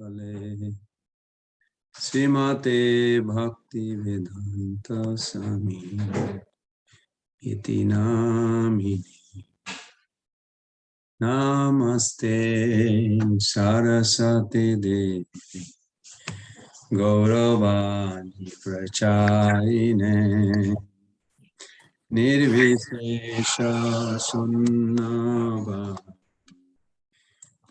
Pale Srimate Bhakti Vedanta Swami Iti Namini Namaste Saraswati Devi Gauravani Pracharine Nirvishesha Sunnava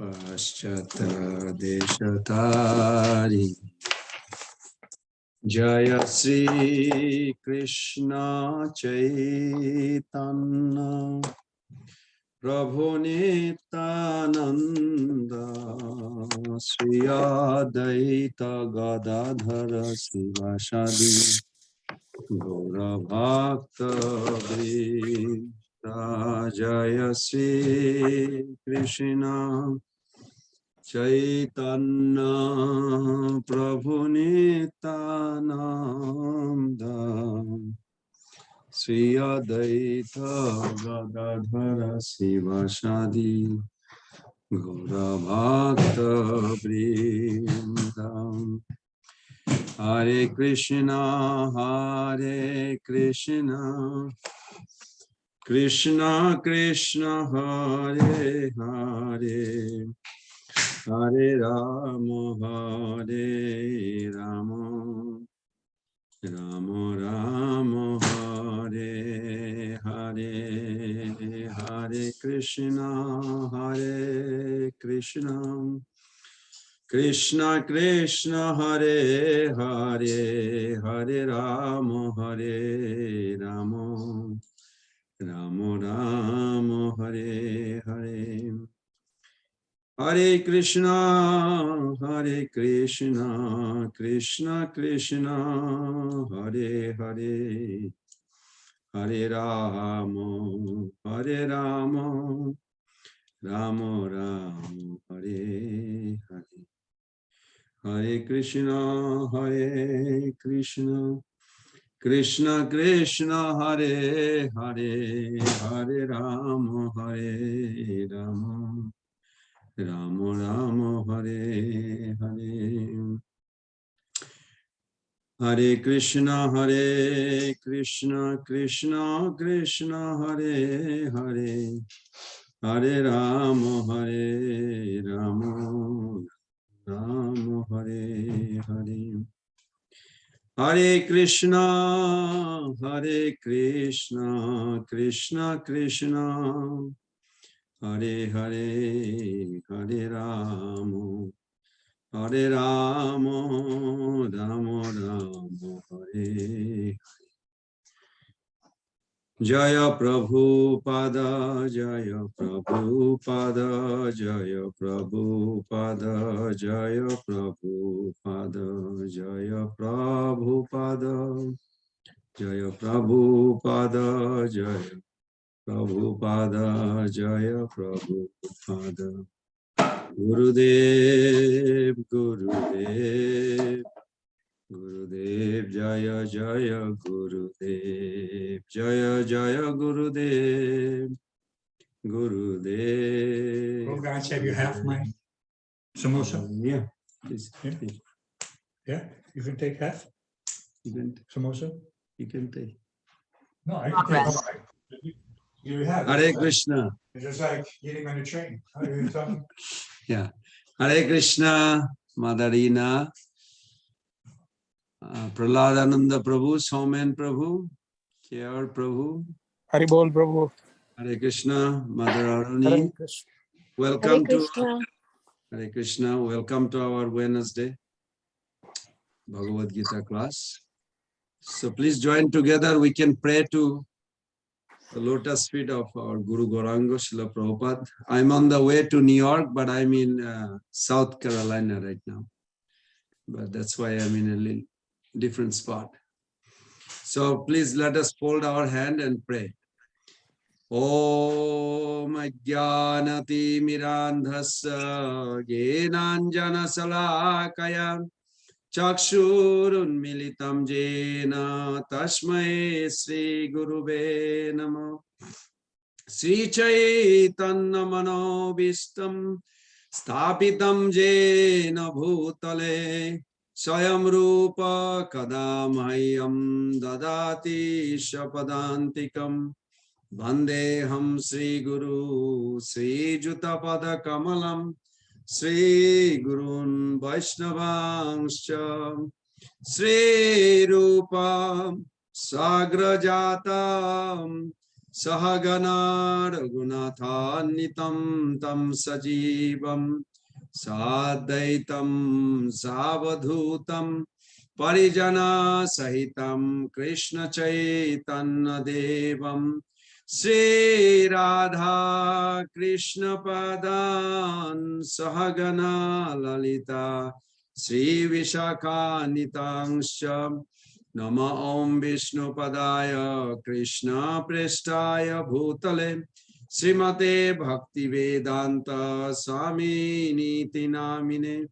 Paschata Deshatari Jaya Sri Krishna Chaitanya Prabhu Nityananda Sri Advaita Gadadhara Sivasadi Gaura Bhakta Vrinda Jaya Sri Krishna Chaitanya Prabhu Nityananda Sri Advaita Gadadhara Sivasadi Gaura Bhakta Vrinda Hare Krishna Krishna Krishna Hare Hare Hare Rama Rama Rama Hare Hare Hare Krishna Krishna Krishna Hare Hare Hare Rama Rama Rama Hare Hare Hare Krishna Krishna Krishna Hare Hare Hare Rama Rama Rama Hare Hare Hare Krishna Krishna Krishna Hare Hare Hare Rama Rama Rama Rama Hare Hare Hare Krishna Krishna Krishna Hare Hare Hare Rama Rama Rama Hare Hare Hare Krishna Krishna Krishna Hare Hare Hare Rama Rama Rama Hare Jaya Prabhupada Jaya Prabhupada Jaya Prabhupada Jaya Prabhupada Jaya Prabhupada Jaya Prabhupada Jaya Prabhupada Jaya Prabhupada Gurudev Gurudev Jaya Jaya Gurudev Jaya Gurudev Well, guys, have you half my samosa? Yeah, please. Yeah, you can take half. You can. Samosa. You can take. No, I can take half. You have. Hare Krishna. It's just like getting on a train. How are you talking? Yeah. Hare Krishna, Madarina, Prahladananda Prabhu, Somen Prabhu, Kyar Prabhu. Hari Bol Prabhu. Hare Krishna, Mother Aruni. Hare Krishna. Welcome to Hare Krishna. Welcome to our Wednesday Bhagavad Gita class. So please join together. We can pray to the lotus feet of our Guru Gauranga Srila Prabhupada. I'm on the way to New York, but I'm in South Carolina right now. But that's why I'm in a little different spot. So please let us fold our hand and pray. Om Jnanati Mirandhasya Gyenanjana Salakaya Chakshurun Militam Jena Tashmai Sri Gurube Namo Sri Chaitanya Manobishtam Stapitam jena bhutale Swayam Rupa Kadamahyam Dadati Shapadantikam Vandeham Sri Guru Sri Jutapada Kamalam Sri Gurun Vaishnavangscha Sri Rupa Sagrajatam Sahagana Raghunathannitam Tam Sajivam Sadaitam Savadhutam Parijana Sahitam Krishna Chaitanya Devam Sri Radha Krishna Padan Sahagana Lalita Sri Vishakha Nitangsha Nama Om Vishnu Padaya Krishna Prestaya Bhutale Srimate Bhakti Vedanta Swami Niti Namine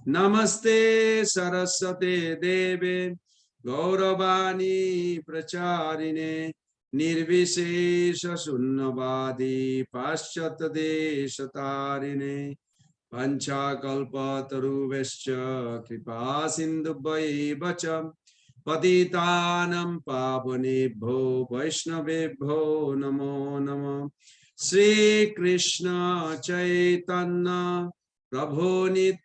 Namaste Saraswate Deve Gauravani Pracharine Nirvishesha Sunnavadi Paschat Deshatarine Panchakalpa Taruvescha Kripa Sindhubhaiva cha Patitanam Pavanebho Vaishnavebho Namo Namo Sri Krishna Chaitanya Prabhu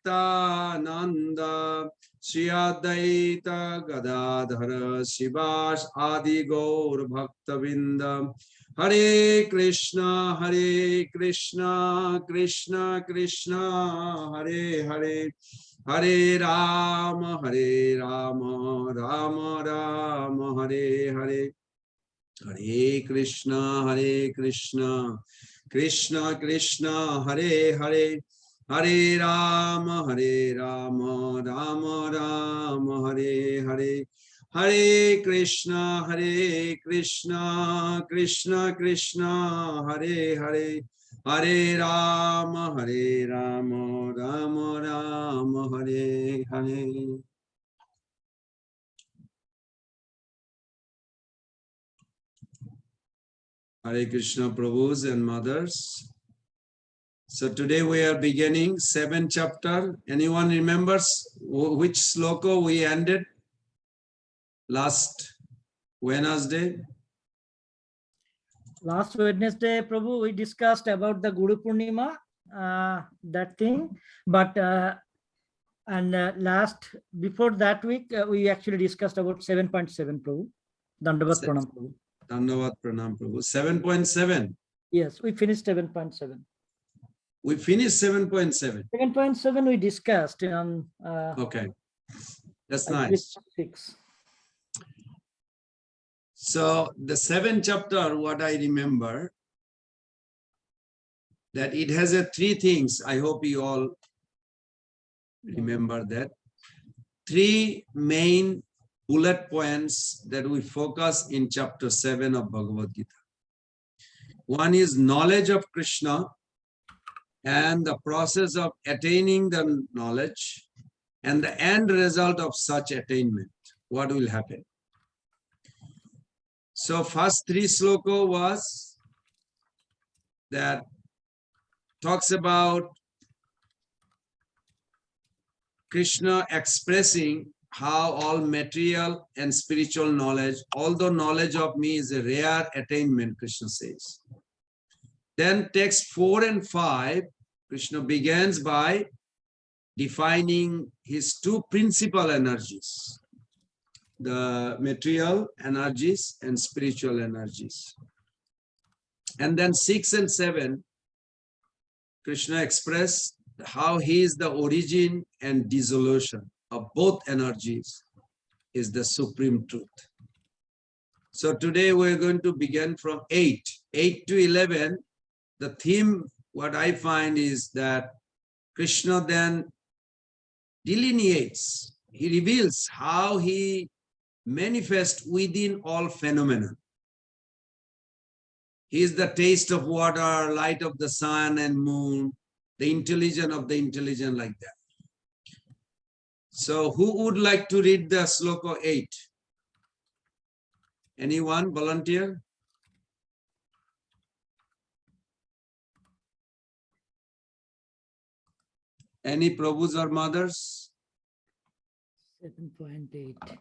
Nityananda Sri Advaita Gadadhara Sivas Adi Gaur Bhaktavinda Hare Krishna Krishna Krishna Hare Hare Hare Rama Rama Rama Hare Hare Hare Krishna Krishna Krishna Hare Hare Hare Rama Rama Rama Hare Hare Hare Krishna Krishna Krishna Hare Hare Hare Rama Rama Rama Hare Hare. Hare Krishna Prabhus and mothers. So today we are beginning 7th chapter. Anyone remembers which sloka we ended last Wednesday? Last Wednesday, Prabhu, we discussed about the Guru Purnima, that thing. But before that week, we actually discussed about 7.7, Prabhu. Dandavat Pranam, Prabhu. Dandavat Pranam, Prabhu. 7.7. Yes, we finished 7.7. We finished 7.7. 7.7 we discussed on. Okay, that's nice. 6. So the 7th chapter, what I remember, that it has a 3 things. I hope you all remember that. 3 main bullet points that we focus in chapter 7 of Bhagavad Gita. One is knowledge of Krishna and the process of attaining the knowledge and the end result of such attainment. What will happen? So first 3 sloka was that talks about Krishna expressing how all material and spiritual knowledge, although knowledge of me is a rare attainment, Krishna says. Then text 4 and 5, Krishna begins by defining his 2 principal energies, the material energies and spiritual energies. And then 6 and 7, Krishna expressed how he is the origin and dissolution of both energies, is the supreme truth. So today we're going to begin from 8 to 11. The theme, what I find is that Krishna then delineates, he reveals how he manifests within all phenomena. He is the taste of water, light of the sun and moon, the intelligence of the intelligent, like that. So who would like to read the sloka 8? Anyone volunteer? Any Prabhus or mothers? 7.8.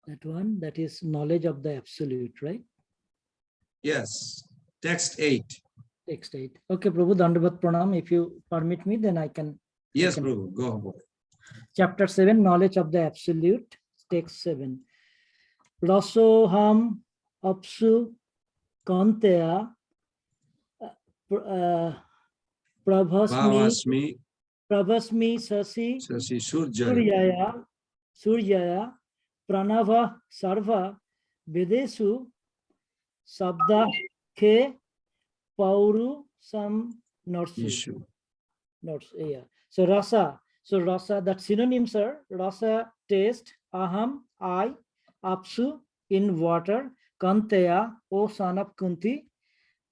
That one, that is knowledge of the absolute, right? Yes. Text 8. Text 8. Okay, Prabhu, Dandavat Pranam. If you permit me, then I can. Yes, Prabhu. Go ahead. Chapter 7, knowledge of the absolute. Text 7. Rasoham apsu kanteya Bhavasmi prabhasmi sasi Shashi Surjaya. suryaya pranava sarva vedesu sabda khe pauru sam norsu. Issue. Notes, yeah. So rasa, that synonyms are rasa, taste, aham, I, apsu, in water, kanteya, O son of Kunti,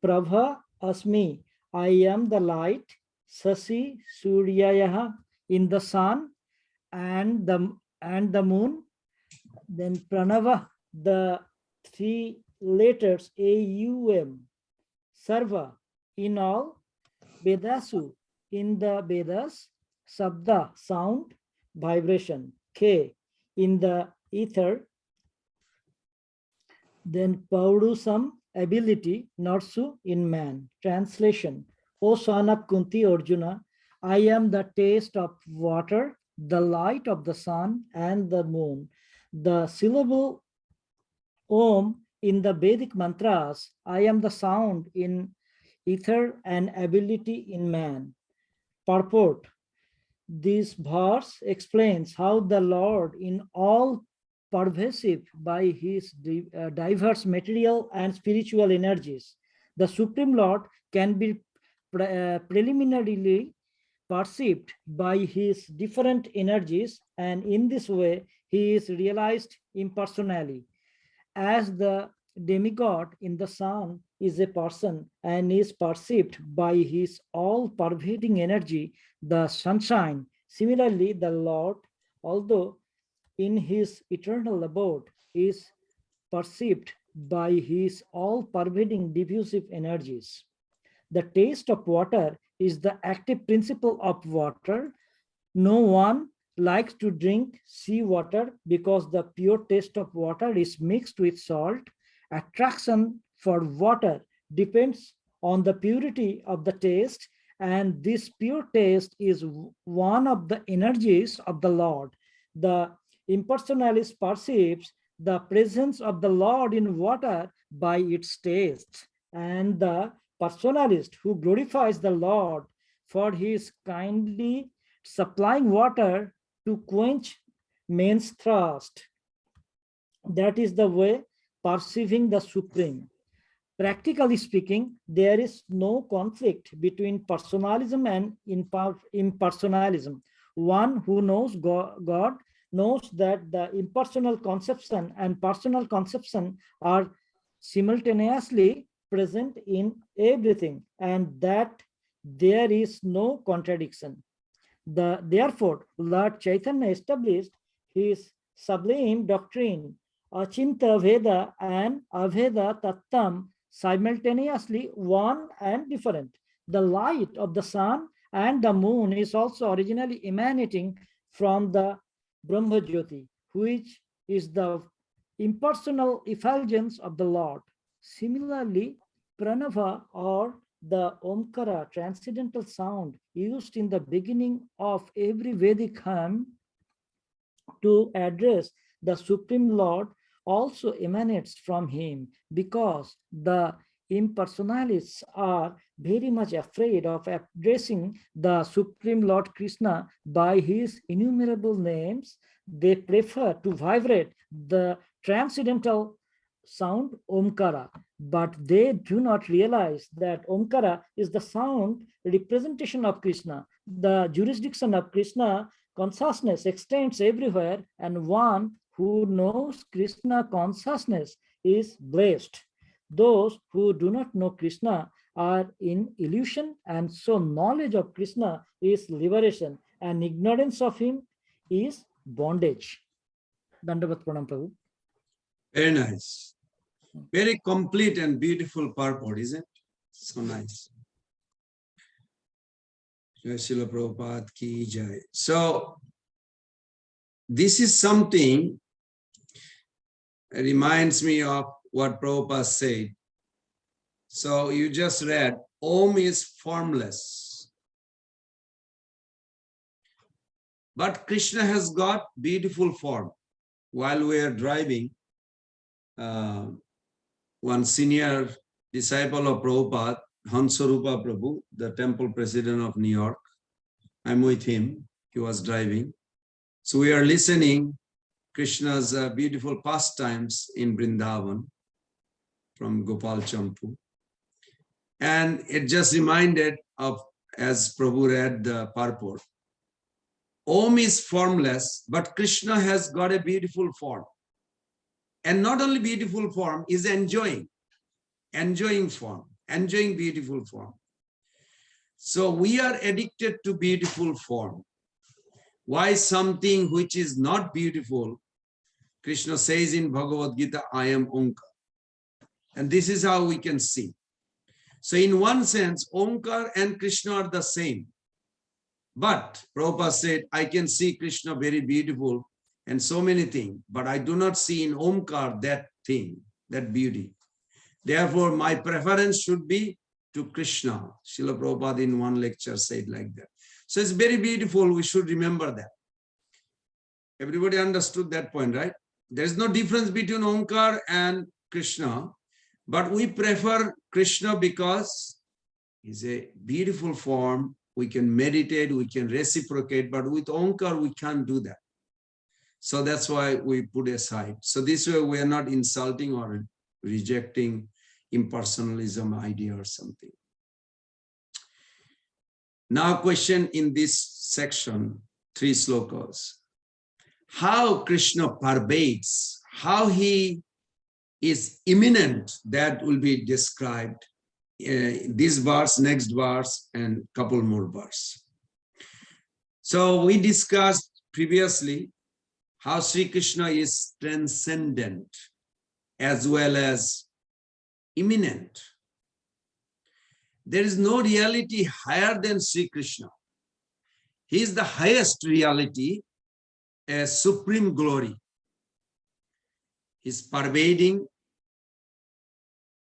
prabha, asmi, I am the light, sasi, suryayaha, in the sun, and the moon, then pranava, the three letters aum, sarva, in all, vedasu, in the Vedas, Sabda, sound, vibration, K, in the ether, then Paurusam, ability, Narsu, in man. Translation, O son of Kunti Arjuna, I am the taste of water, the light of the sun and the moon. The syllable Om in the Vedic mantras, I am the sound in ether and ability in man. Purport. This verse explains how the Lord, in all pervasive by his diverse material and spiritual energies, the Supreme Lord can be preliminarily perceived by his different energies, and in this way he is realized impersonally. As the demigod in the sun is a person and is perceived by his all-pervading energy, the sunshine. Similarly, the Lord, although in his eternal abode, is perceived by his all-pervading diffusive energies. The taste of water is the active principle of water. No one likes to drink seawater because the pure taste of water is mixed with salt. Attraction for water depends on the purity of the taste, and this pure taste is one of the energies of the Lord. The impersonalist perceives the presence of the Lord in water by its taste, and the personalist who glorifies the Lord for his kindly supplying water to quench men's thirst. That is the way perceiving the Supreme. Practically speaking, there is no conflict between personalism and impersonalism. One who knows God knows that the impersonal conception and personal conception are simultaneously present in everything, and that there is no contradiction. Therefore, Lord Chaitanya established his sublime doctrine, Achinta Veda and Aveda Tattam, simultaneously one and different. The light of the sun and the moon is also originally emanating from the Brahma Jyoti, which is the impersonal effulgence of the Lord. Similarly, Pranava or the Omkara, transcendental sound used in the beginning of every Vedic hymn to address the Supreme Lord, also emanates from him, because the impersonalists are very much afraid of addressing the Supreme Lord Krishna by his innumerable names. They prefer to vibrate the transcendental sound Omkara, but they do not realize that Omkara is the sound representation of Krishna. The jurisdiction of Krishna consciousness extends everywhere, and one who knows Krishna consciousness is blessed. Those who do not know Krishna are in illusion, and so knowledge of Krishna is liberation, and ignorance of him is bondage. Dandavat Pranam Prabhu. Very nice. Very complete and beautiful purport, isn't it? So nice. Jai Srila Prabhupada ki jai. So, this is something reminds me of what Prabhupada said. So, you just read, Om is formless. But Krishna has got beautiful form. While we are driving, one senior disciple of Prabhupada, Hansarupa Prabhu, the temple president of New York, I'm with him, he was driving. So we are listening Krishna's beautiful pastimes in Vrindavan from Gopal Champu. And it just reminded of, as Prabhu read the purport, Om is formless, but Krishna has got a beautiful form. And not only beautiful form, is enjoying form, enjoying beautiful form. So we are addicted to beautiful form. Why something which is not beautiful? Krishna says in Bhagavad Gita, I am Omkar. And this is how we can see. So in one sense, Omkar and Krishna are the same. But Prabhupada said, I can see Krishna very beautiful and so many things, but I do not see in Omkar that thing, that beauty. Therefore, my preference should be to Krishna. Srila Prabhupada in one lecture said like that. So it's very beautiful. We should remember that. Everybody understood that point, right? There is no difference between Omkar and Krishna, but we prefer Krishna because he's a beautiful form. We can meditate, we can reciprocate, but with Omkar, we can't do that. So that's why we put aside. So this way, we are not insulting or rejecting impersonalism idea or something. Now, question in this section, 3 slokas. How Krishna pervades, how he is immanent, that will be described. This verse, next verse, and couple more verse. So we discussed previously how Sri Krishna is transcendent as well as immanent. There is no reality higher than Sri Krishna. He is the highest reality, a supreme glory. He is pervading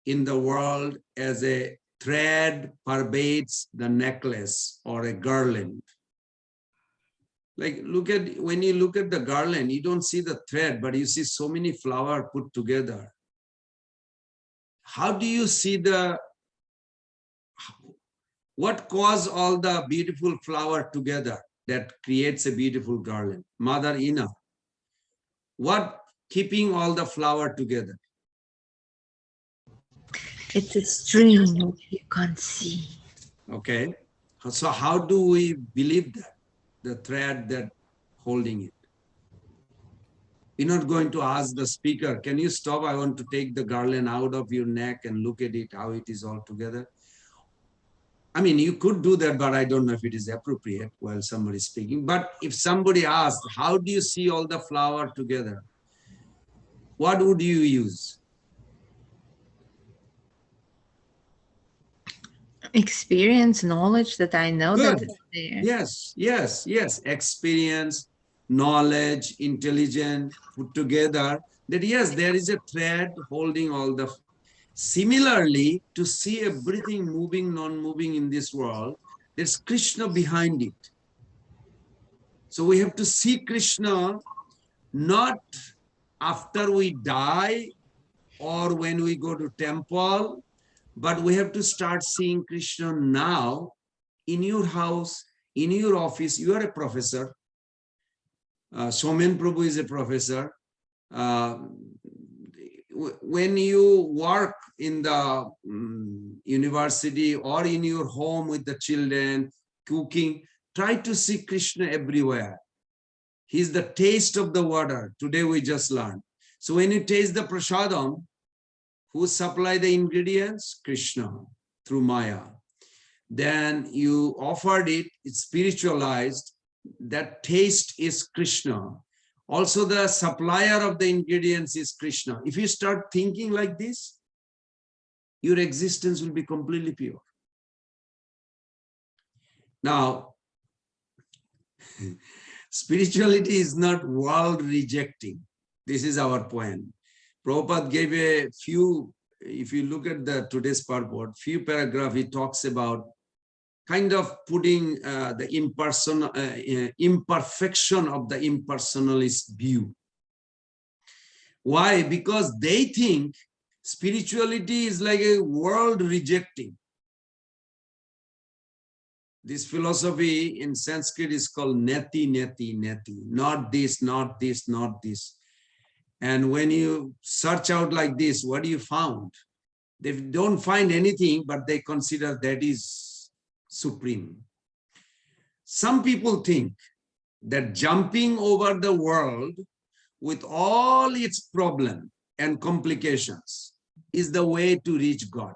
in the world as a thread pervades the necklace or a garland. Like when you look at the garland, you don't see the thread, but you see so many flowers put together. How do you see what caused all the beautiful flower together that creates a beautiful garland? Mother Ina. What keeping all the flower together? It's a string you can't see. Okay. So how do we believe that? The thread that holding it. We're not going to ask the speaker, can you stop? I want to take the garland out of your neck and look at it, how it is all together. I mean, you could do that, but I don't know if it is appropriate while somebody is speaking. But if somebody asks, how do you see all the flower together? What would you use? Experience, knowledge that I know Good. that it's there. Yes. Experience, knowledge, intelligence put together. That yes, there is a thread holding all the. Similarly, to see everything moving, non-moving in this world, there's Krishna behind it. So we have to see Krishna not after we die or when we go to temple, but we have to start seeing Krishna now in your house, in your office. You are a professor. Somen Prabhu is a professor. When you work in the university or in your home with the children, cooking, try to see Krishna everywhere. He's the taste of the water. Today we just learned. So when you taste the prasadam, who supply the ingredients? Krishna, through Maya. Then you offered it, it's spiritualized. That taste is Krishna. Also, the supplier of the ingredients is Krishna. If you start thinking like this, your existence will be completely pure. Now, spirituality is not world rejecting. This is our point. Prabhupada gave a few, if you look at the today's purport, few paragraph, he talks about kind of putting the imperfection of the impersonalist view. Why? Because they think spirituality is like a world rejecting. This philosophy in Sanskrit is called neti, neti, neti. Not this, not this, not this. And when you search out like this, what do you found? They don't find anything, but they consider that is supreme. Some people think that jumping over the world with all its problems and complications is the way to reach God.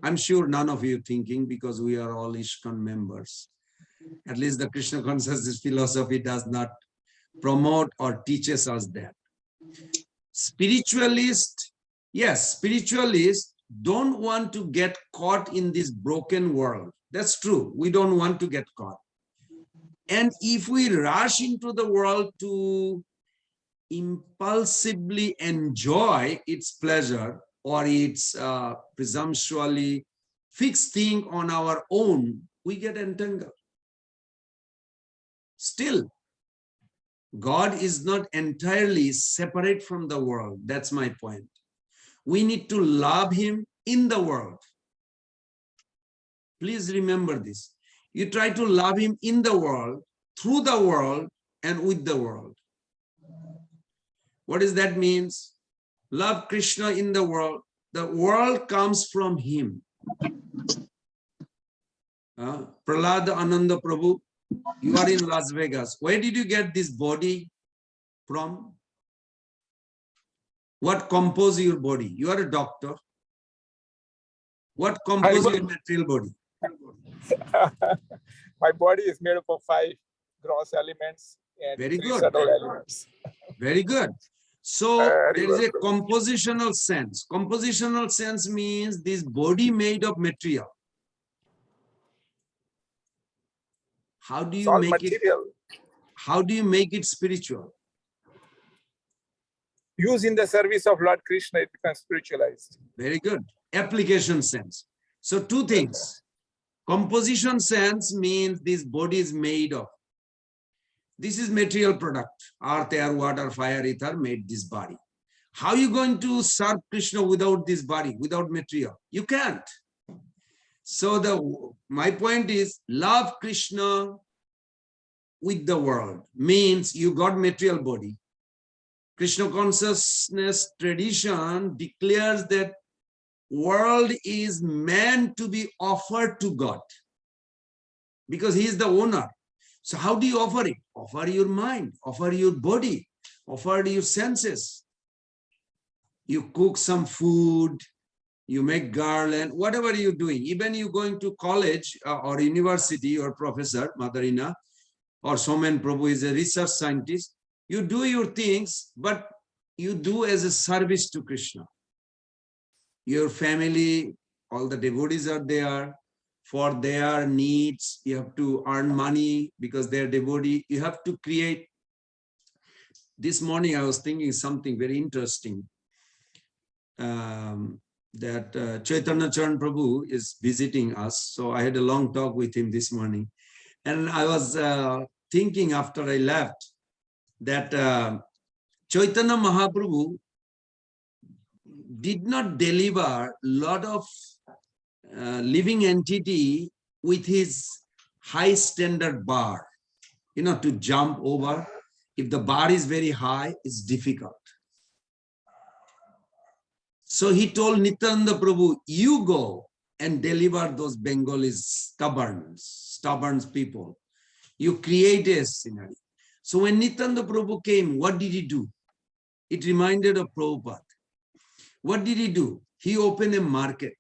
I'm sure none of you thinking, because we are all ISKCON members. At least the Krishna consciousness philosophy does not promote or teaches us that. Spiritualists, yes, spiritualists don't want to get caught in this broken world. That's true. We don't want to get caught. And if we rush into the world to impulsively enjoy its pleasure or its presumptuously fixed thing on our own, we get entangled. Still, God is not entirely separate from the world. That's my point. We need to love him in the world. Please remember this. You try to love him in the world, through the world, and with the world. What does that mean? Love Krishna in the world. The world comes from him. Prahlad Ananda Prabhu, you are in Las Vegas. Where did you get this body from? What composes your body? You are a doctor. What composes your material body? My body is made up of 5 gross elements and Very 3 good. subtle elements. Very good. So there is a compositional sense. Compositional sense means this body made of material. How do you make material. How do you make it spiritual? Used in the service of Lord Krishna, it becomes spiritualized. Very good. Application sense. So 2 things. Composition sense means this body is made of. This is material product. Earth, air, water, fire, ether made this body. How are you going to serve Krishna without this body, without material? You can't. So my point is, love Krishna with the world means you got material body. Krishna consciousness tradition declares that world is meant to be offered to God because he is the owner. So how do you offer it? Offer your mind, offer your body, offer your senses. You cook some food, you make garland, whatever you're doing. Even you going to college or university or professor, Madarina, or Somen Prabhu is a research scientist. You do your things, but you do as a service to Krishna. Your family, all the devotees are there. For their needs, you have to earn money because they're devotee. You have to create. This morning, I was thinking something very interesting. That Chaitanya Charan Prabhu is visiting us. So I had a long talk with him this morning. And I was thinking after I left that Chaitanya Mahaprabhu did not deliver a lot of living entity with his high standard bar, to jump over. If the bar is very high, it's difficult. So he told Nityananda Prabhu, you go and deliver those Bengalis, stubborn people. You create a scenario. So when Nityananda Prabhu came, what did he do? It reminded of Prabhupada. What did he do? He opened a market.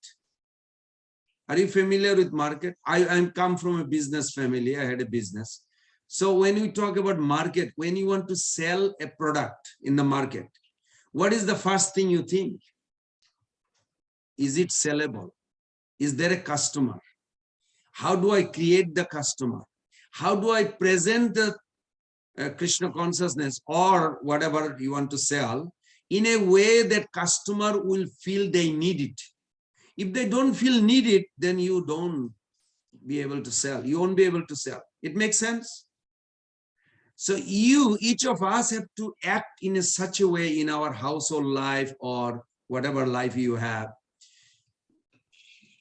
Are you familiar with market? I come from a business family. I had a business. So when we talk about market, when you want to sell a product in the market, what is the first thing you think? Is it sellable? Is there a customer? How do I create the customer? How do I present the Krishna consciousness or whatever you want to sell in a way that customer will feel they need it? If they don't feel need it, then you don't be able to sell. You won't be able to sell. It makes sense? So each of us have to act in such a way in our household life or whatever life you have,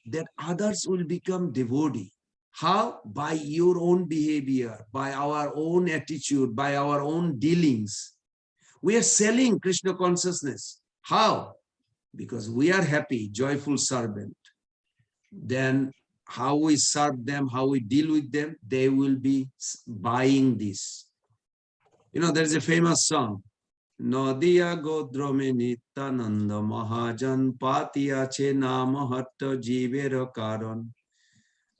that others will become devotee. How? By your own behavior, by our own attitude, by our own dealings. We are selling Krishna consciousness. How? Because we are happy, joyful servant. Then how we serve them, how we deal with them, they will be buying this. You know, there's a famous song. Nadiya Godrome Nityananda Mahajan Patiya Che Nama Hatta Jivera Karan.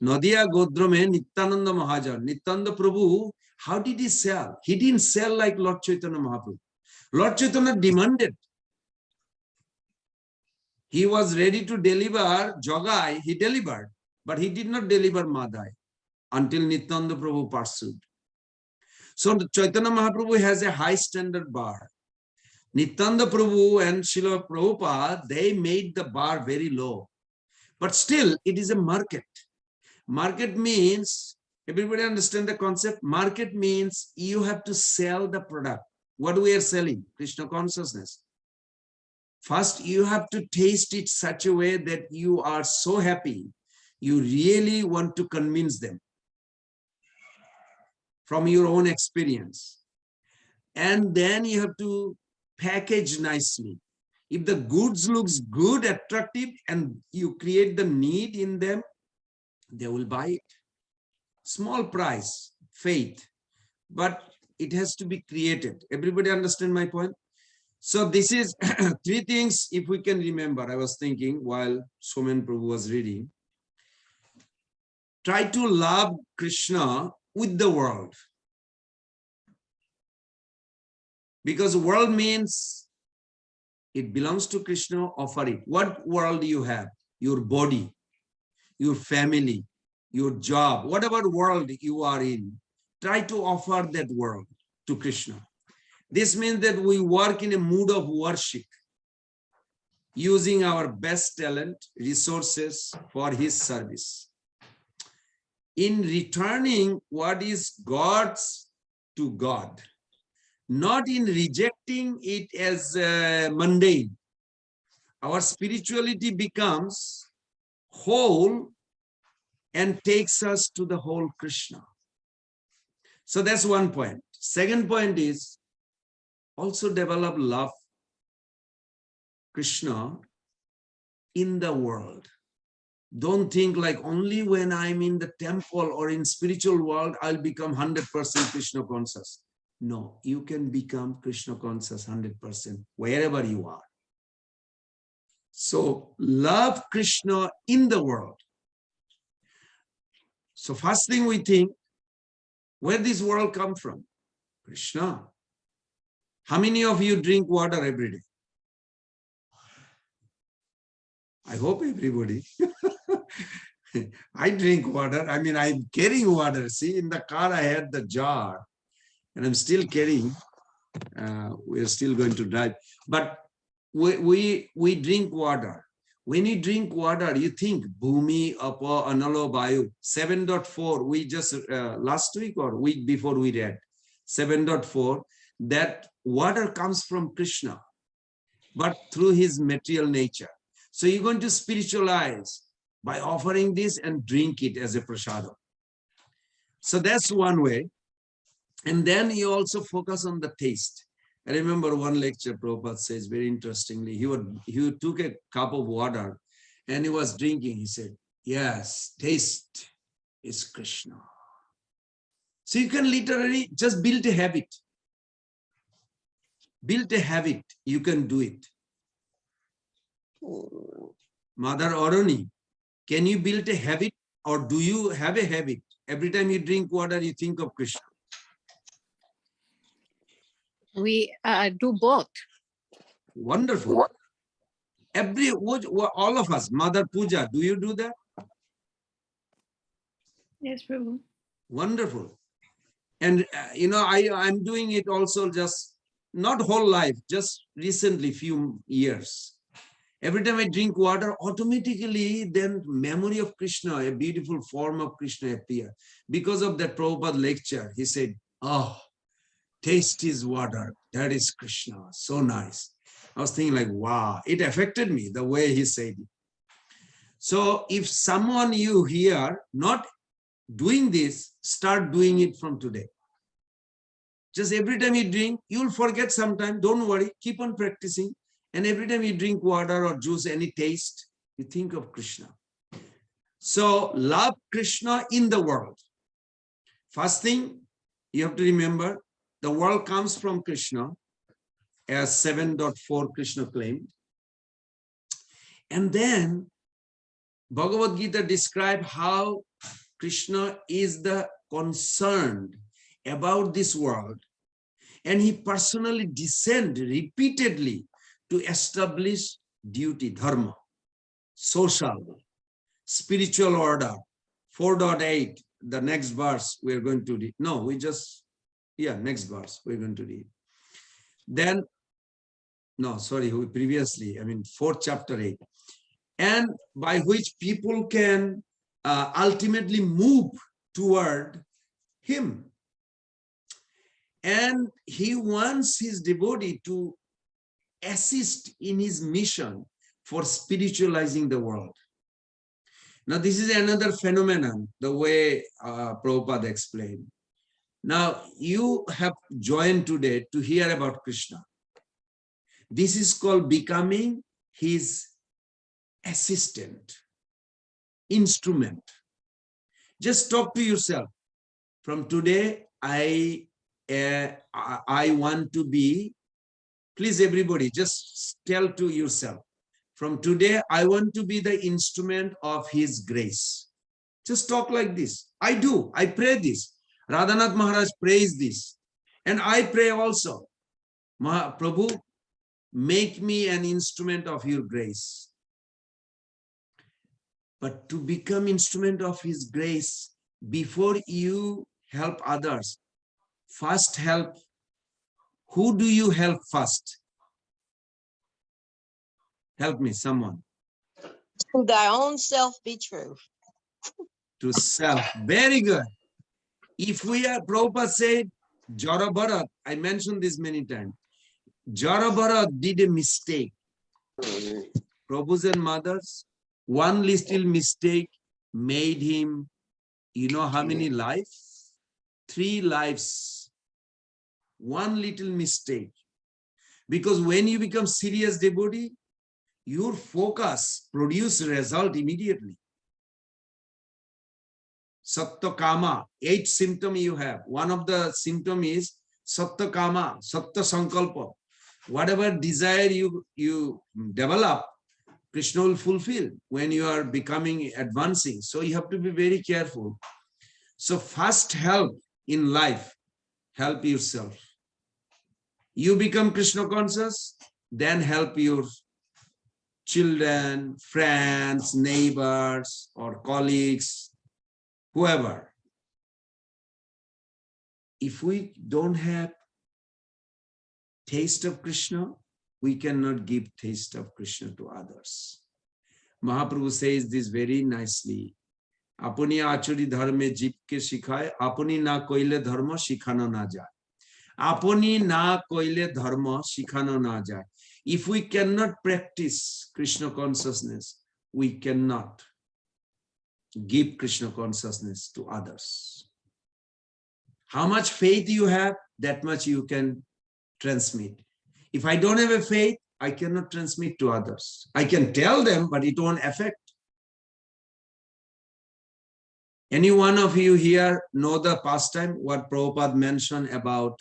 Nadiya Godrome Nityananda Mahajan. Nityananda Prabhu, how did he sell? He didn't sell like Lord Chaitanya Mahaprabhu. Lord Chaitanya demanded. He was ready to deliver Jogai, he delivered, but he did not deliver Madai until Nityananda Prabhu pursued. So Chaitanya Mahaprabhu has a high standard bar. Nityananda Prabhu and Srila Prabhupada, they made the bar very low. But still, it is a market. Market means, everybody understand the concept? Market means you have to sell the product. What we are selling? Krishna consciousness. First, you have to taste it such a way that you are so happy, you really want to convince them from your own experience. And then you have to package nicely. If the goods looks good, attractive, and you create the need in them, they will buy it. Small price, faith, but it has to be created. Everybody understand my point? So this is three things, if we can remember. I was thinking while Somen Prabhu was reading. Try to love Krishna with the world. Because world means it belongs to Krishna, offer it. What world do you have? Your body, your family, your job, whatever world you are in, try to offer that world to Krishna. This means that we work in a mood of worship, using our best talent, resources for his service. In returning what is God's to God, not in rejecting it as mundane. Our spirituality becomes whole and takes us to the whole Krishna. So that's one point. Second point is also develop love Krishna in the world. Don't think like only when I'm in the temple or in spiritual world, I'll become 100% Krishna conscious. No, you can become Krishna conscious 100% wherever you are. So love Krishna in the world. So first thing we think, where this world come from? Krishna. How many of you drink water every day? I hope everybody. I drink water. I mean, I'm carrying water. See, in the car, I had the jar and I'm still carrying. We're still going to drive. But we drink water. When you drink water, you think Bhumi, Apa, Analo, Vayu, 7.4, we just last week or week before we read 7.4, that water comes from Krishna, but through his material nature. So you're going to spiritualize by offering this and drink it as a prasadam. So that's one way. And then you also focus on the taste. I remember one lecture Prabhupada says very interestingly, he took a cup of water and he was drinking. He said, yes, taste is Krishna. So you can literally just build a habit. Build a habit, you can do it. Mother Aruni, can you build a habit or do you have a habit? Every time you drink water, you think of Krishna. We do both. Wonderful. All of us, Mother Puja, do you do that? Yes, Prabhu. Wonderful. And I'm doing it also, just not whole life, just recently, few years. Every time I drink water, automatically then memory of Krishna, a beautiful form of Krishna appear. Because of that Prabhupada lecture, he said, oh, taste is water. That is Krishna. So nice. I was thinking like, wow, it affected me the way he said it. So if someone you hear not doing this, start doing it from today. Just every time you drink, you'll forget sometime. Don't worry, keep on practicing. And every time you drink water or juice, any taste, you think of Krishna. So love Krishna in the world. First thing you have to remember, the world comes from Krishna, as 7.4 Krishna claimed. And then Bhagavad Gita describes how Krishna is the concerned about this world. And he personally descend repeatedly to establish duty, dharma, social, spiritual order. 4.8, the next verse we're going to read. No, next verse we're going to read. Then, no, sorry, previously, 4th chapter 8. And by which people can ultimately move toward him. And he wants his devotee to assist in his mission for spiritualizing the world. Now, this is another phenomenon, the way Prabhupada explained. Now, you have joined today to hear about Krishna. This is called becoming his assistant, instrument. Just talk to yourself. From today, I want to be, please everybody, just tell to yourself, from today, I want to be the instrument of his grace. Just talk like this. I do, I pray this. Radhanath Maharaj prays this. And I pray also, Prabhu, make me an instrument of your grace. But to become instrument of his grace, before you help others, first help. Who do you help first? Help me, someone. To thy own self be true. To self. Very good. If we are, Prabhupada said, Jara Bharat, I mentioned this many times. Jara Bharat did a mistake. Prabhus and mothers, one little mistake made him, you know how many lives? 3 lives. One little mistake. Because when you become serious devotee, your focus produce result immediately. Sattva Kama, 8 symptoms you have. One of the symptom is Sattva Kama, Sattva Sankalpa. Whatever desire you develop, Krishna will fulfill when you are becoming, advancing. So you have to be very careful. So first help in life, help yourself. You become Krishna conscious, then help your children, friends, neighbors, or colleagues, whoever. If we don't have taste of Krishna, we cannot give taste of Krishna to others. Mahaprabhu says this very nicely. Apuni achuri dharme jibke shikhaye, apuni na koile dharma shikhano na jaye. Apuni na koile dharma shikhano na jaye. If we cannot practice Krishna consciousness, we cannot give Krishna consciousness to others. How much faith you have, that much you can transmit. If I don't have a faith, I cannot transmit to others. I can tell them, but it won't affect. Any one of you here know the pastime, what Prabhupada mentioned about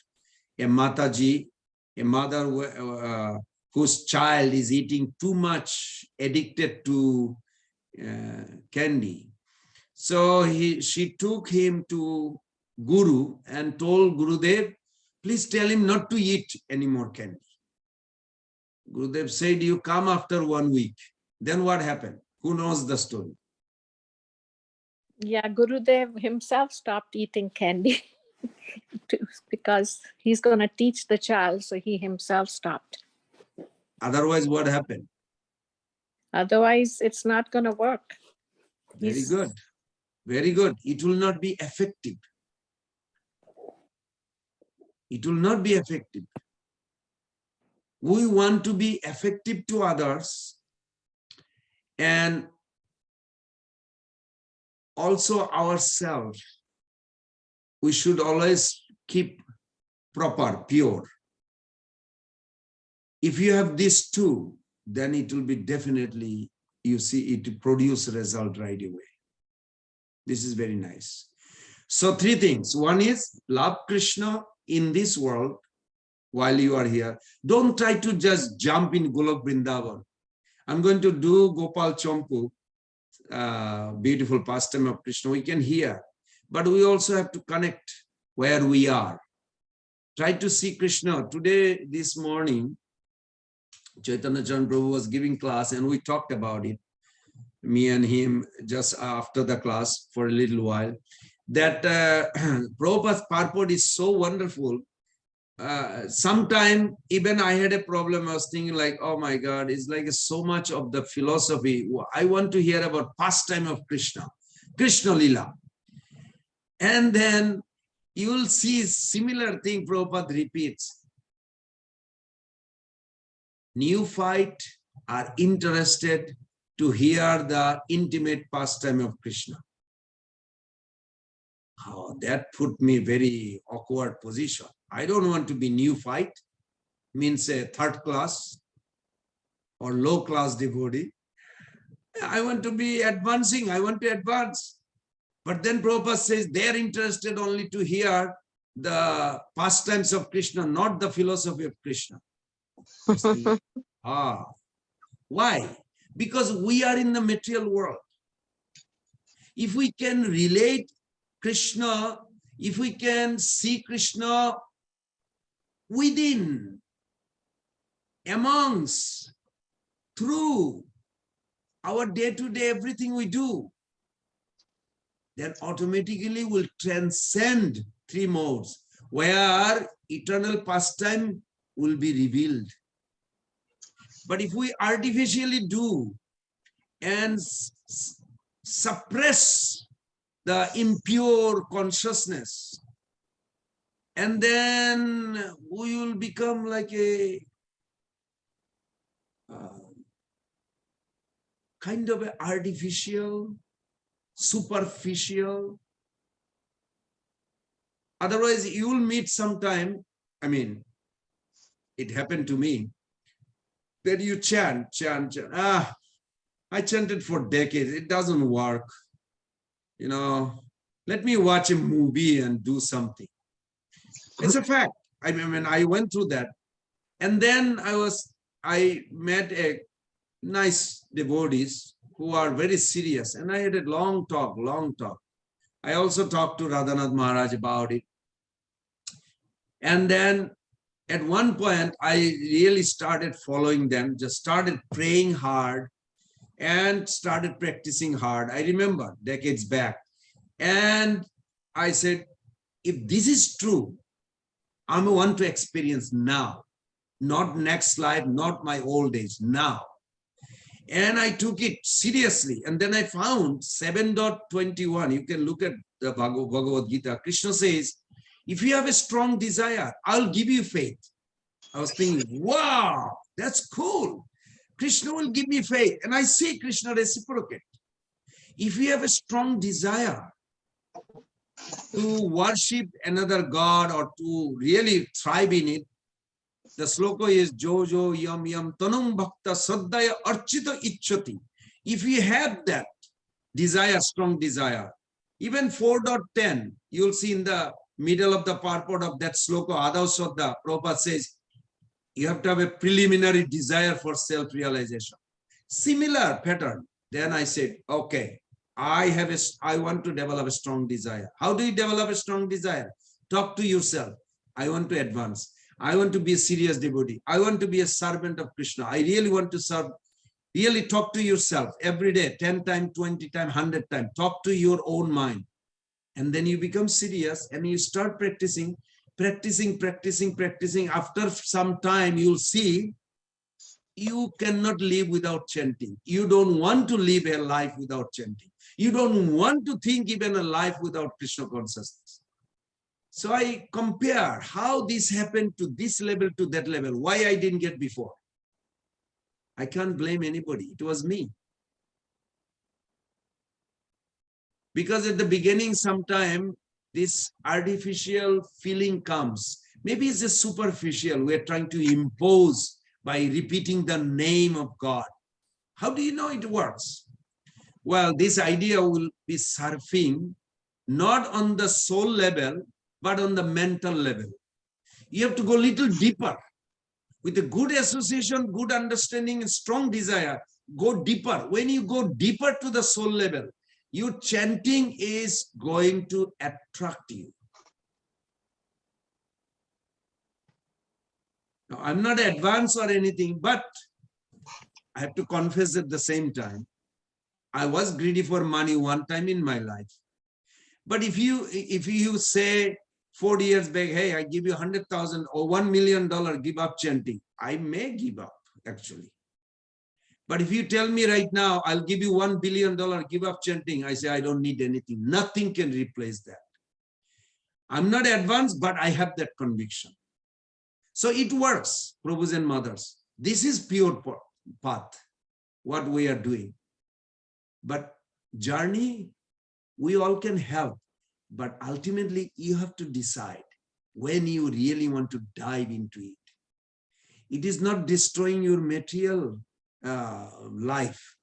a Mataji, a mother whose child is eating too much, addicted to candy. So she took him to Guru and told Gurudev, please tell him not to eat any more candy. Gurudev said, you come after 1 week. Then what happened? Who knows the story? Yeah, Gurudev himself stopped eating candy because he's going to teach the child. So he himself stopped. Otherwise, what happened? Otherwise, it's not going to work. Very He's- good. Very good. It will not be effective. It will not be effective. We want to be effective to others and also ourselves. We should always keep proper, pure. If you have these two, then it will be definitely, you see, it produce result right away. This is very nice. So three things. One is love Krishna in this world while you are here. Don't try to just jump in Golok Vrindavan. I'm going to do Gopal Champu, beautiful pastime of Krishna. We can hear, but we also have to connect where we are. Try to see Krishna. Today, this morning, Chaitanya Chan Prabhu was giving class and we talked about it, me and him, just after the class for a little while, that Prabhupada's purport is so wonderful. Sometime even I had a problem. I was thinking like, oh my God, it's like so much of the philosophy. I want to hear about pastime of Krishna, Krishna Lila. And then you will see similar thing Prabhupada repeats. Neophyte are interested to hear the intimate pastime of Krishna. Oh, that put me very awkward position. I don't want to be neophyte, means a third class or low class devotee. I want to be advancing, I want to advance. But then Prabhupada says they're interested only to hear the pastimes of Krishna, not the philosophy of Krishna. Why? Because we are in the material world. If we can relate Krishna, if we can see Krishna within, amongst, through our day-to-day everything we do, then automatically will transcend three modes, where eternal pastime will be revealed. But if we artificially do and suppress the impure consciousness, and then we will become like a kind of an artificial, superficial. Otherwise, you will meet sometime, I mean, it happened to me, that you chant. I chanted for decades. It doesn't work. You know, let me watch a movie and do something. It's a fact. I mean, I went through that. And then I met a nice devotees who are very serious. And I had a long talk. I also talked to Radhanath Maharaj about it. And then at one point, I really started following them, just started praying hard and started practicing hard. I remember decades back. And I said, if this is true, I want to experience now, not next life, not my old age, now. And I took it seriously. And then I found 7.21. You can look at the Bhagavad Gita. Krishna says, if you have a strong desire, I'll give you faith. I was thinking, wow, that's cool. Krishna will give me faith. And I see Krishna reciprocate. If you have a strong desire to worship another god or to really thrive in it, the sloka is Jojo Yam Yam Tanum Bhakta Saddaya Archita Ichchati. If you have that desire, strong desire, even 4.10, you'll see in the middle of the purport of that sloka, Adav Saddha, Prabhupada says, you have to have a preliminary desire for self-realization. Similar pattern. Then I said, okay, I want to develop a strong desire. How do you develop a strong desire? Talk to yourself. I want to advance. I want to be a serious devotee. I want to be a servant of Krishna. I really want to serve Really talk to yourself every day, 10 times, 20 times, 100 times. Talk to your own mind. And then you become serious and you start practicing. After some time, you'll see you cannot live without chanting. You don't want to live a life without chanting. You don't want to think even a life without Krishna consciousness. So I compare how this happened to this level to that level, why I didn't get before. I can't blame anybody. It was me. Because at the beginning, sometime this artificial feeling comes. Maybe it's just superficial. We're trying to impose by repeating the name of God. How do you know it works? Well, this idea will be surfing not on the soul level, but on the mental level. You have to go a little deeper. With a good association, good understanding, and strong desire, go deeper. When you go deeper to the soul level, your chanting is going to attract you. Now, I'm not advanced or anything, but I have to confess at the same time, I was greedy for money one time in my life. But if you say 40 years back, hey, I give you 100,000 or $1 million, give up chanting, I may give up actually. But if you tell me right now, I'll give you $1 billion, give up chanting, I say, I don't need anything. Nothing can replace that. I'm not advanced, but I have that conviction. So it works, Prabhus and mothers. This is pure path, what we are doing. But journey, we all can help. But ultimately, you have to decide when you really want to dive into it. It is not destroying your material life.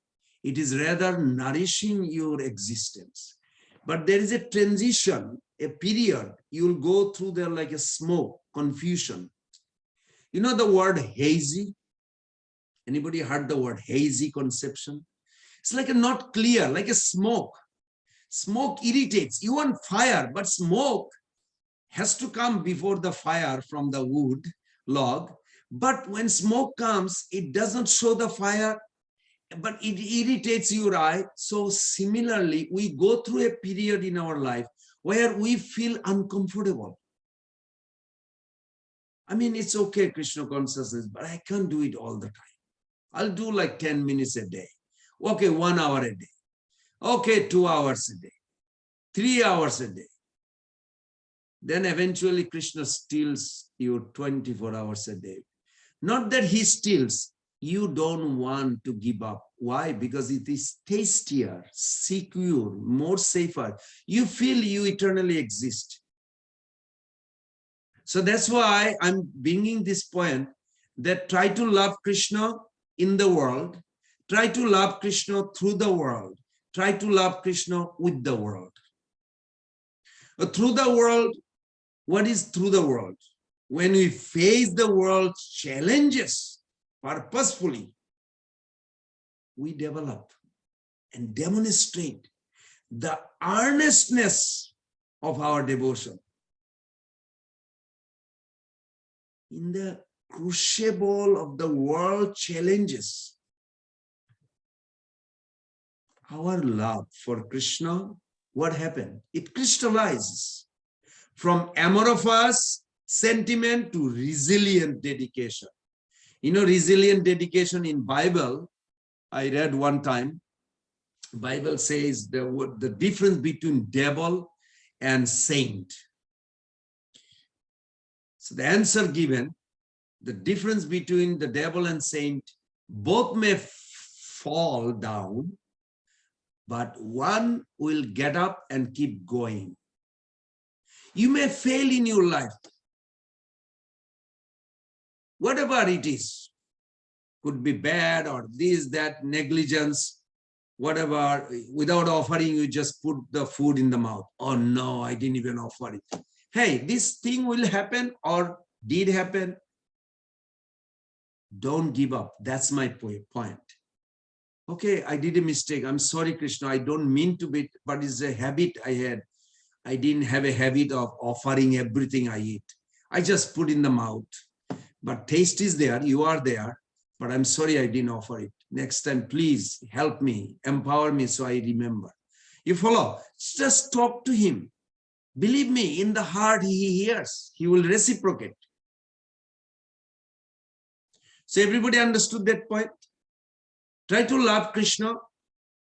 It is rather nourishing your existence. But there is a transition, a period. You'll go through there like a smoke, confusion. You know the word hazy? Anybody heard the word hazy conception? It's like a not clear, like a smoke. Smoke irritates. You want fire, but smoke has to come before the fire from the wood log. But when smoke comes, it doesn't show the fire, but it irritates your eye. So similarly, we go through a period in our life where we feel uncomfortable. I mean, it's okay, Krishna consciousness, but I can't do it all the time. I'll do like 10 minutes a day. Okay, 1 hour a day. Okay, 2 hours a day, 3 hours a day. Then eventually Krishna steals you 24 hours a day. Not that he steals, you don't want to give up. Why? Because it is tastier, secure, more safer. You feel you eternally exist. So that's why I'm bringing this point that try to love Krishna in the world, try to love Krishna through the world. Try to love Krishna with the world. Through the world, what is through the world? When we face the world's challenges purposefully, we develop and demonstrate the earnestness of our devotion. In the crucible of the world challenges, our love for Krishna, what happened? It crystallizes from amorphous sentiment to resilient dedication. You know, resilient dedication in Bible, I read one time, Bible says the difference between devil and saint. So the answer given, the difference between the devil and saint, both may fall down, but one will get up and keep going. You may fail in your life. Whatever it is, could be bad or this, that, negligence, whatever, without offering, you just put the food in the mouth. Oh no, I didn't even offer it. Hey, this thing will happen or did happen. Don't give up. That's my point. Okay, I did a mistake. I'm sorry, Krishna. I don't mean to be, but it's a habit I had. I didn't have a habit of offering everything I eat. I just put in the mouth. But taste is there. You are there. But I'm sorry I didn't offer it. next time, please help me, empower me so I remember. You follow? Just talk to him. Believe me, in the heart he hears. He will reciprocate. So everybody understood that point? Try to love Krishna.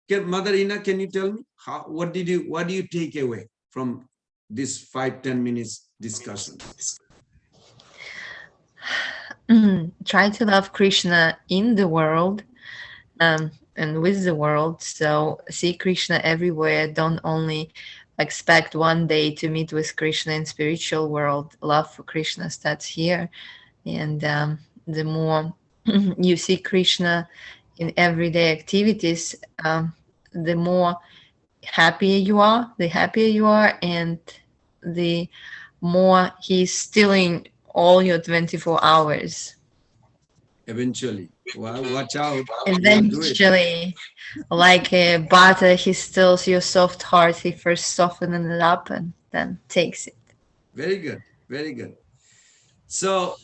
Mother Ina, can you tell me what do you take away from this 5-10 minutes discussion? Try to love Krishna in the world and with the world. So see Krishna everywhere. Don't only expect one day to meet with Krishna in spiritual world. Love for Krishna starts here. And the more you see Krishna in everyday activities, the more happier you are, and the more he's stealing all your 24 hours. Eventually, well, watch out. Eventually, like a butter, he steals your soft heart. He first softens it up and then takes it. Very good, very good. So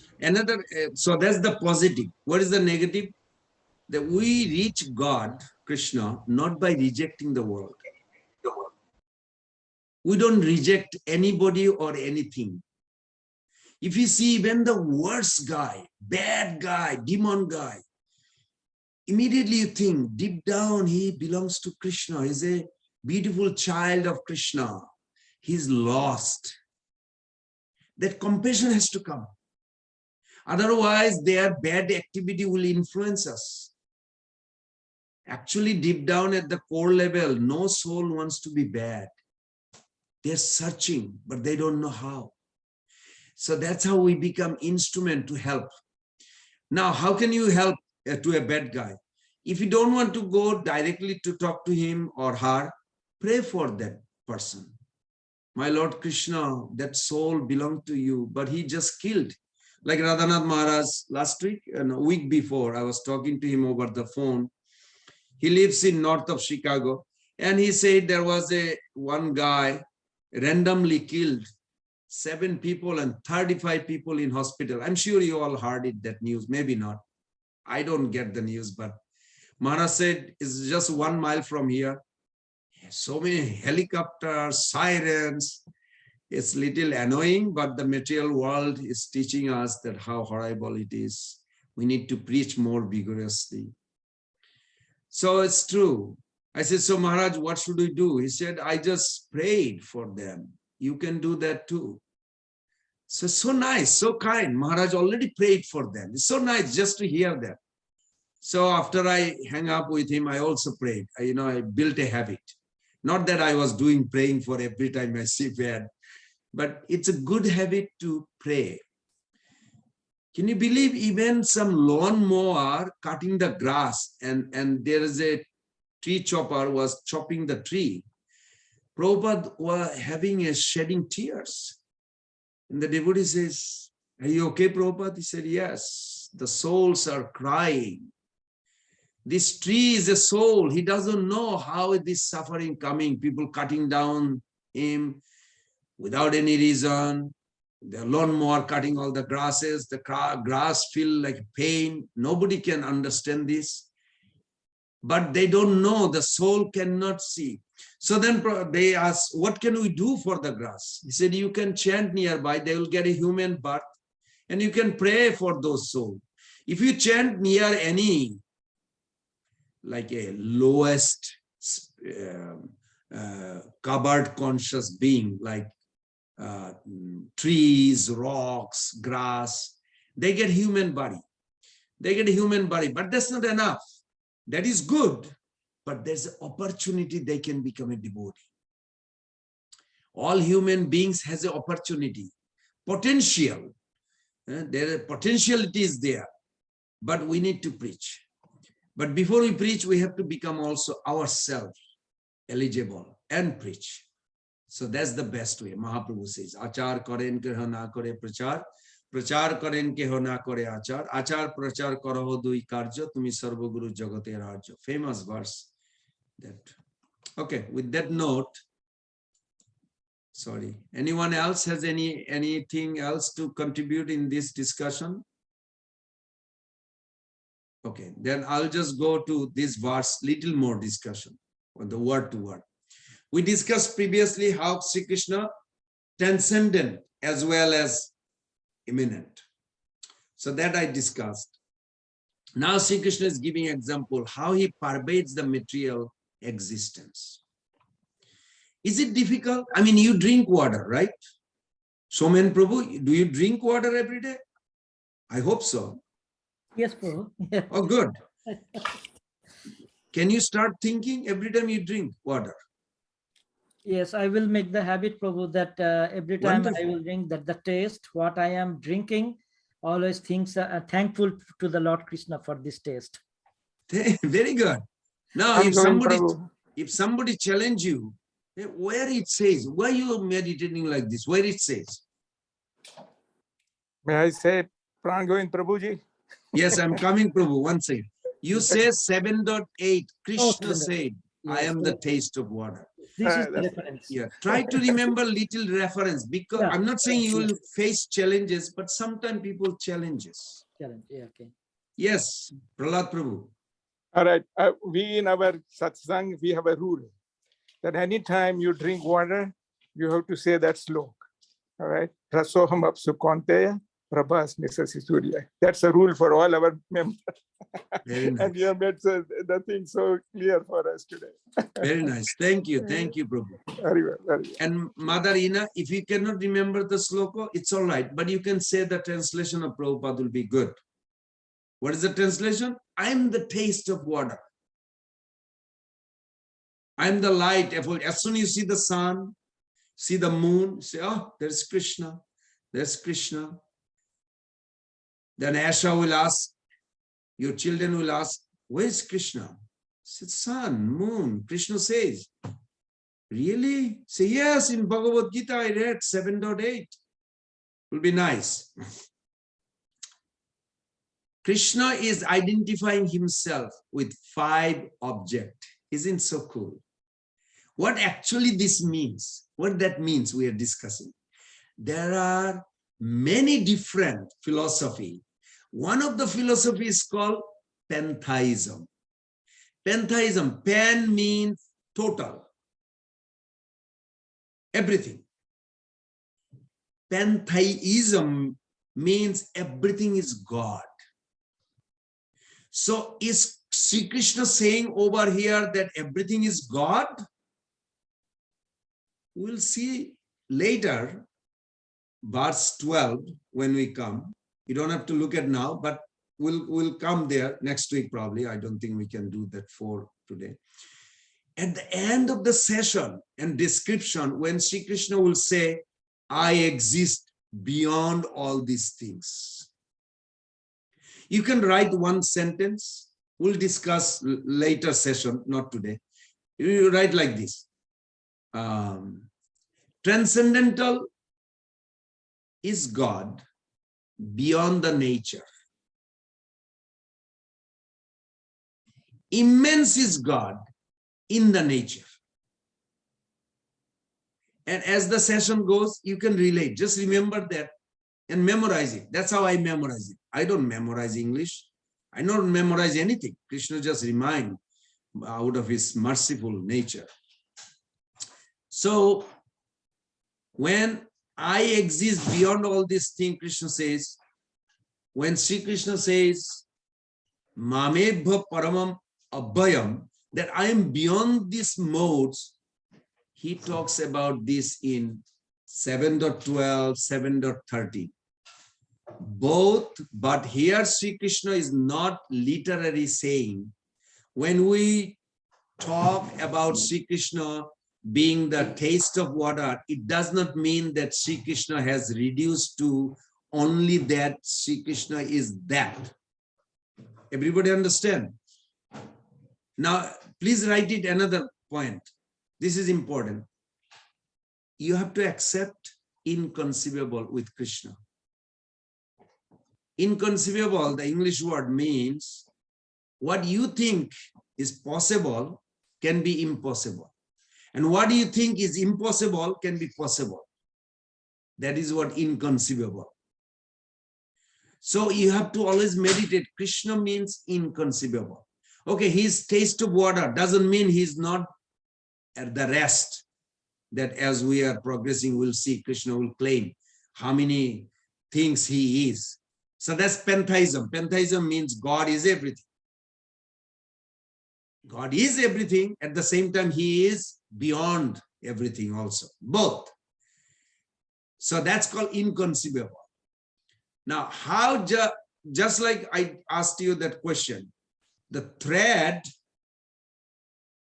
so that's the positive. What is the negative? That we reach God, Krishna, not by rejecting the world. We don't reject anybody or anything. If you see even the worst guy, bad guy, demon guy, immediately you think deep down he belongs to Krishna. He's a beautiful child of Krishna. He's lost. That compassion has to come. Otherwise, their bad activity will influence us. Actually, deep down at the core level, no soul wants to be bad. They're searching, but they don't know how. So that's how we become instrument to help. Now, how can you help to a bad guy? If you don't want to go directly to talk to him or her, pray for that person. My Lord Krishna, that soul belonged to you, but he just killed. Like Radhanath Maharaj last week and a week before, I was talking to him over the phone. He lives in north of Chicago, and he said there was one guy randomly killed 7 people and 35 people in hospital. I'm sure you all heard it, that news, maybe not. I don't get the news, but Maharaj said it's just 1 mile from here. So many helicopters, sirens. It's little annoying, but the material world is teaching us that how horrible it is. We need to preach more vigorously. So it's true. I said, so Maharaj, what should we do? He said, I just prayed for them. You can do that too. So nice, so kind. Maharaj already prayed for them. It's so nice just to hear that. So after I hang up with him, I also prayed. I built a habit. Not that I was doing praying for every time I see bad, but it's a good habit to pray. Can you believe even some lawnmower cutting the grass and there is a tree chopper was chopping the tree. Prabhupada was having a shedding tears. And the devotee says, are you okay, Prabhupada? He said, yes, the souls are crying. This tree is a soul. He doesn't know how this suffering coming, people cutting down him without any reason. The lawnmower cutting all the grasses, the grass feel like pain. Nobody can understand this. But they don't know, the soul cannot see. So then they asked, what can we do for the grass? He said, you can chant nearby, they will get a human birth, and you can pray for those souls. If you chant near any, like a lowest covered conscious being, like trees, rocks, grass, they get human body. They get a human body, but that's not enough. That is good, but there's an opportunity they can become a devotee. All human beings has an opportunity, potential. There potentiality is there, but we need to preach. But before we preach, we have to become also ourselves eligible and preach. So that's the best way. Mahaprabhu says, Achar karen keho na kore prachar, prachar karen keho na kore achar, achar prachar karaho dui karjo, tumi sarva guru jagate rajyo. Famous verse. That. Okay, with that note, sorry, anyone else has anything else to contribute in this discussion? Okay, then I'll just go to this verse, little more discussion on the word to word. We discussed previously how Sri Krishna transcendent as well as immanent. So that I discussed. Now Sri Krishna is giving example how he pervades the material existence. Is it difficult? I mean, you drink water, right? Somen Prabhu, do you drink water every day? I hope so. Yes, Prabhu. Oh, good. Can you start thinking every time you drink water? Yes, I will make the habit, Prabhu, that every time I Wonderful. will drink, that the taste, what I am drinking, always thankful to the Lord Krishna for this taste. Very good. Now, I'm going, Prabhu. if somebody challenge you, where it says, why you are meditating like this? Where it says? May I say, Pran Govind Prabhuji? Yes, I'm coming, Prabhu. One second. You say 7.8. Krishna Oh, said, I yes, am the yes. taste of water. This is the That's- reference. Yeah, try to remember little reference because Yeah. I'm not saying you will face challenges, but sometimes people challenges. Challenge. Yeah, okay. Yes, Prahlad Prabhu. All right. We in our satsang, we have a rule that anytime you drink water, you have to say that slok. All right. Rasoham apsu konteya, prabhas nisasi surya. That's a rule for all our members. Very nice. And you have made the thing so clear for us today. Very nice. Thank you, Prabhu. Very well, very well. And Mother Ina, if you cannot remember the sloka, it's all right, but you can say the translation of Prabhupada will be good. What is the translation? I'm the taste of water. I'm the light. As soon as you see the sun, see the moon, say, oh, there's Krishna. There's Krishna. Then Asha will ask, your children will ask, where's Krishna? Say, sun, moon. Krishna says, really? Say, yes, in Bhagavad Gita, I read 7.8. Will be nice. Krishna is identifying himself with 5 objects. Isn't so cool? What actually this means, what that means we are discussing. There are many different philosophy. One of the philosophy is called pantheism. Pantheism, pan means total, everything. Pantheism means everything is God. So is Sri Krishna saying over here that everything is God? We'll see later, verse 12, when we come. You don't have to look at now, but we'll come there next week probably. I don't think we can do that for today. At the end of the session and description, when Sri Krishna will say, I exist beyond all these things. You can write one sentence. We'll discuss later session, not today. You write like this. Transcendental is God beyond the nature. Immense is God in the nature. And as the session goes, you can relate. Just remember that and memorize it. That's how I memorize it. I don't memorize English. I don't memorize anything. Krishna just remind out of his merciful nature. So when I exist beyond all these things, Krishna says, when Sri Krishna says, Mamebha Paramam Abhayam, that I am beyond these modes, he talks about this in 7.12, 7.30. Both, but here Sri Krishna is not literally saying, when we talk about Sri Krishna being the taste of water, it does not mean that Sri Krishna has reduced to only that Sri Krishna is that. Everybody understand? Now, please write it another point. This is important. You have to accept inconceivable with Krishna. Inconceivable, the English word means what you think is possible can be impossible. And what you think is impossible can be possible. That is what inconceivable. So you have to always meditate. Krishna means inconceivable. Okay, his taste of water doesn't mean he's not at the rest. That as we are progressing, we'll see Krishna will claim how many things he is. So that's pantheism. Pantheism means God is everything. God is everything. At the same time, he is beyond everything also, both. So that's called inconceivable. Now, how, just like I asked you that question, the thread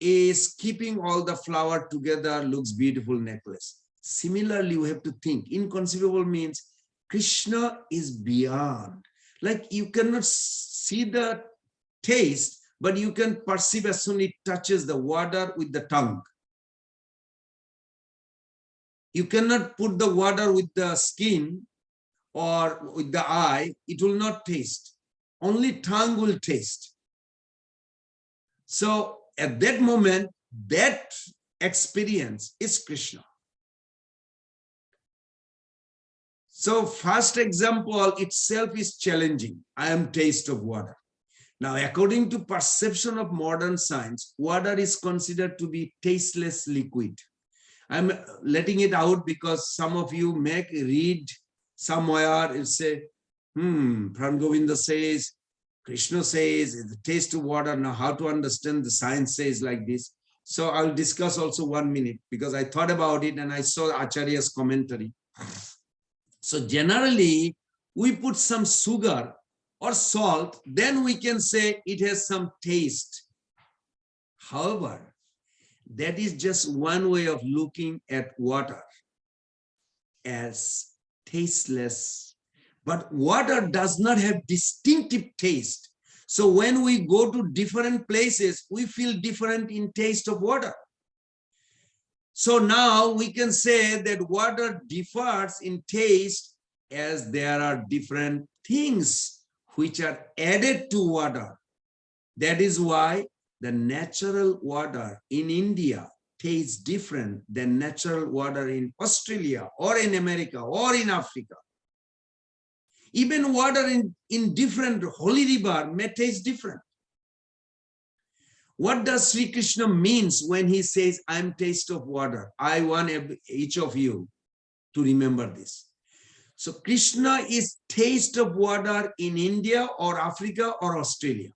is keeping all the flower together, looks beautiful necklace. Similarly, we have to think, inconceivable means Krishna is beyond. Like you cannot see the taste, but you can perceive as soon it touches the water with the tongue. You cannot put the water with the skin or with the eye, it will not taste. Only tongue will taste. So at that moment, that experience is Krishna. So first example itself is challenging. I am taste of water. Now, according to perception of modern science, water is considered to be tasteless liquid. I'm letting it out because some of you may read somewhere, it say, Pran Govinda says, Krishna says, the taste of water. Now, how to understand the science says like this. So I'll discuss also 1 minute because I thought about it and I saw Acharya's commentary. So generally, we put some sugar or salt, then we can say it has some taste. However, that is just one way of looking at water as tasteless. But water does not have distinctive taste. So when we go to different places, we feel different in taste of water. So now we can say that water differs in taste as there are different things which are added to water. That is why the natural water in India tastes different than natural water in Australia or in America or in Africa. Even water in different holy river may taste different. What does Sri Krishna means when he says, I'm taste of water? I want each of you to remember this. So Krishna is taste of water in India or Africa or Australia.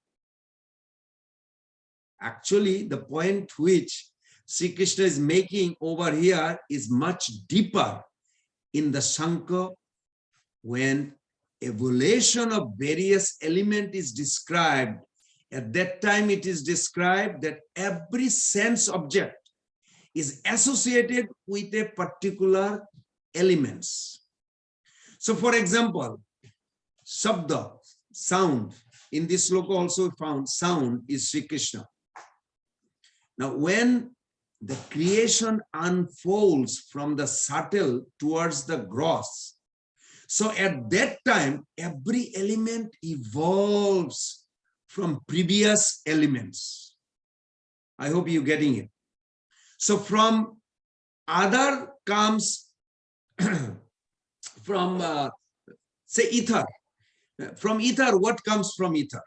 Actually, the point which Sri Krishna is making over here is much deeper in the Shankha when evolution of various elements is described. At that time, it is described that every sense object is associated with a particular elements. So, for example, Shabda, sound, in this sloka also found sound is Sri Krishna. Now, when the creation unfolds from the subtle towards the gross, so at that time, every element evolves from previous elements. I hope you're getting it. So from other comes from, say, ether. From ether, what comes from ether?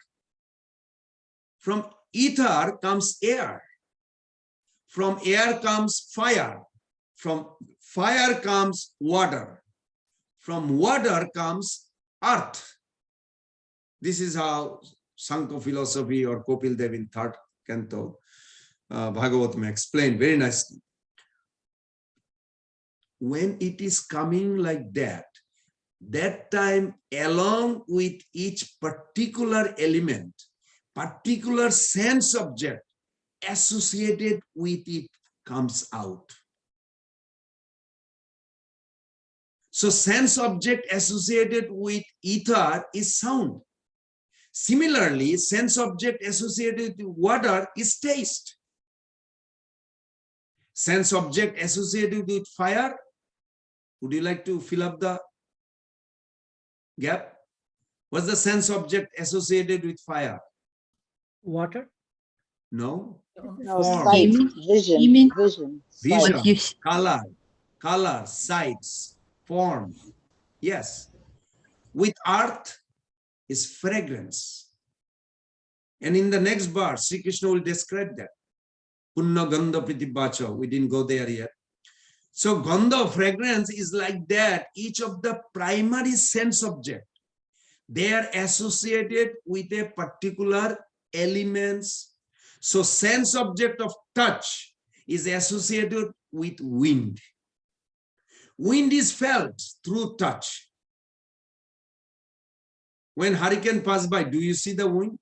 From ether comes air. From air comes fire. From fire comes water. From water comes earth. This is how Shankha philosophy or Kopil Dev in third canto Bhagavatam explained very nicely. When it is coming like that, that time along with each particular element, particular sense object associated with it comes out. So sense object associated with ether is sound. Similarly, sense object associated with water is taste. Sense object associated with fire, would you like to fill up the gap? What's the sense object associated with fire? Water? No. No, Form. sight, Image. vision, Vision, What you see. color, sights, form. Yes. With earth, is fragrance. And in the next verse, Sri Krishna will describe that. Punna Gandha Pritibhacha. We didn't go there yet. So Gandha, fragrance, is like that. Each of the primary sense object, they are associated with a particular elements. So sense object of touch is associated with wind. Wind is felt through touch. When hurricane pass by, do you see the wind?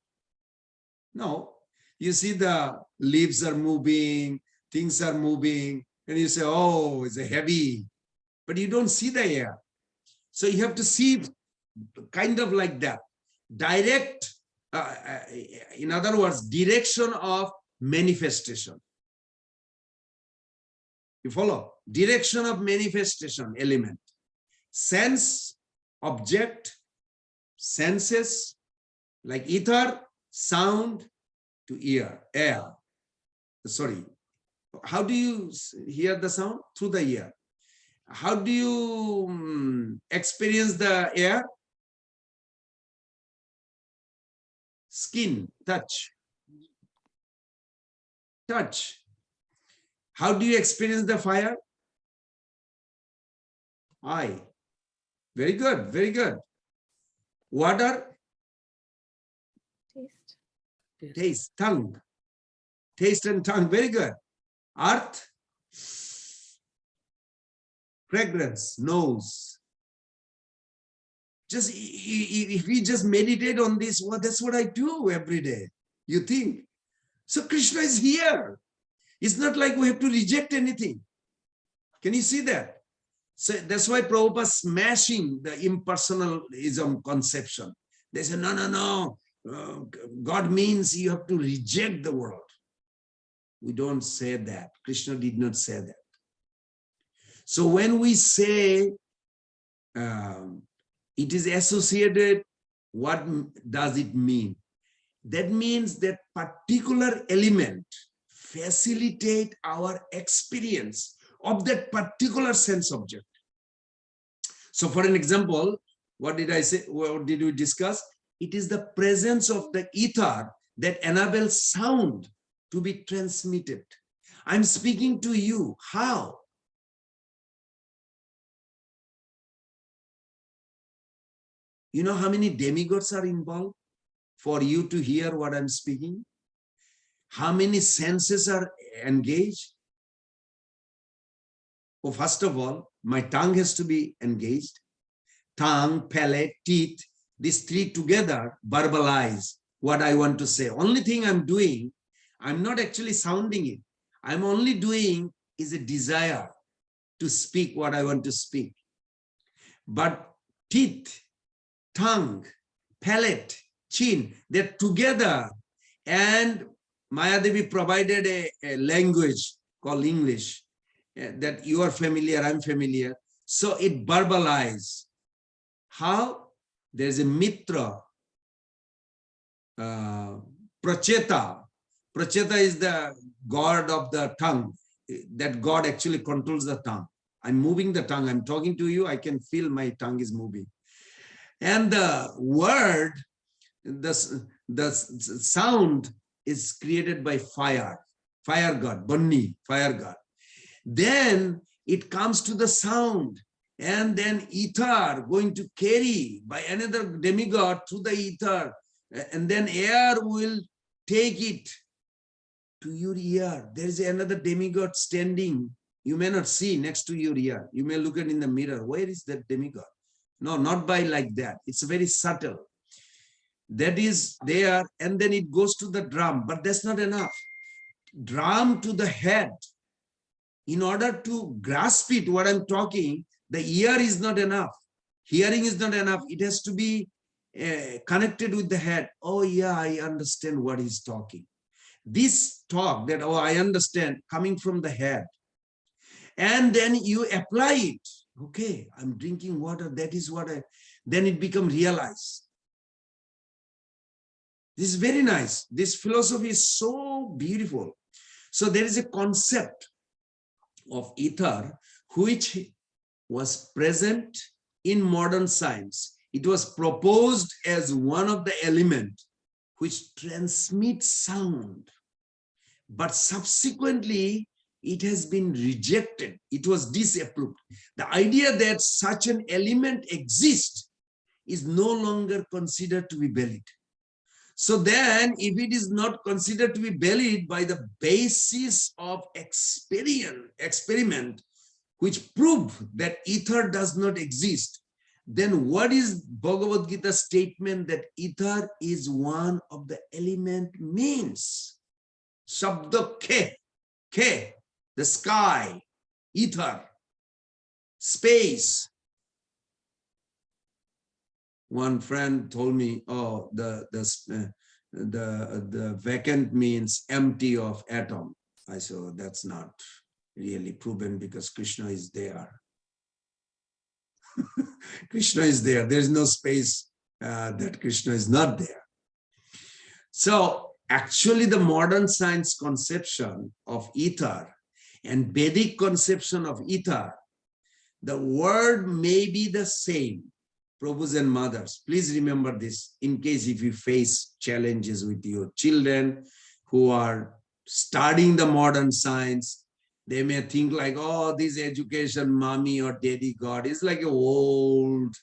No. You see the leaves are moving, things are moving, and you say, oh, it's a heavy, but you don't see the air. So you have to see kind of like that. Direct, in other words, direction of manifestation. You follow? Direction of manifestation element. Sense, object, senses, like ether, sound to ear, air. Sorry. How do you hear the sound? Through the ear. How do you experience the air? Skin, touch. Touch. How do you experience the fire? Eye. Very good, very good. Water? Taste. Taste, tongue. Taste and tongue, very good. Earth? Fragrance, nose. Just if we just meditate on this, well, that's what I do every day. You think? So Krishna is here. It's not like we have to reject anything. Can you see that? So that's why Prabhupada smashing the impersonalism conception. They say, no, no, no. God means you have to reject the world. We don't say that. Krishna did not say that. So when we say it is associated, what does it mean? That means that particular element facilitate our experience of that particular sense object. So for an example, what did I say? What did we discuss? It is the presence of the ether that enables sound to be transmitted. I'm speaking to you. How? You know how many demigods are involved for you to hear what I'm speaking? How many senses are engaged? Well, first of all, my tongue has to be engaged. Tongue, palate, teeth, these three together verbalize what I want to say. Only thing I'm doing, I'm not actually sounding it. I'm only doing is a desire to speak what I want to speak. But teeth, tongue, palate, chin, they're together. And Mayadevi provided a language called English that you are familiar, I'm familiar. So it verbalizes. How? There's a mitra, pracheta. Pracheta is the god of the tongue. That god actually controls the tongue. I'm moving the tongue. I'm talking to you. I can feel my tongue is moving. And the word, the sound is created by fire god, Bunni, fire god. Then it comes to the sound, and then ether going to carry by another demigod through the ether, and then air will take it to your ear. There is another demigod standing. You may not see next to your ear. You may look at in the mirror. Where is that demigod? No, not by like that. It's very subtle. That is there, and then it goes to the drum, but that's not enough. Drum to the head. In order to grasp it, what I'm talking, the ear is not enough. Hearing is not enough. It has to be connected with the head. Oh yeah, I understand what he's talking. This talk that, oh, I understand, coming from the head. And then you apply it. Okay, I'm drinking water. That is what then it becomes realized. This is very nice. This philosophy is so beautiful. So there is a concept of ether which was present in modern science. it was proposed as one of the elements which transmits sound, but subsequently it has been rejected. It was disapproved. The idea that such an element exists is no longer considered to be valid. So then, if it is not considered to be valid by the basis of experiment, which prove that ether does not exist, then what is Bhagavad Gita statement that ether is one of the element means? Shabda ke, the sky, ether, space. One friend told me, oh, the vacant means empty of atom. I said, oh, that's not really proven because Krishna is there. Krishna is there. There is no space that Krishna is not there. So actually the modern science conception of ether and Vedic conception of ether, the word may be the same. Prabhus and mothers, please remember this in case if you face challenges with your children who are studying the modern science. They may think like, oh, this education, mommy or daddy God is like an old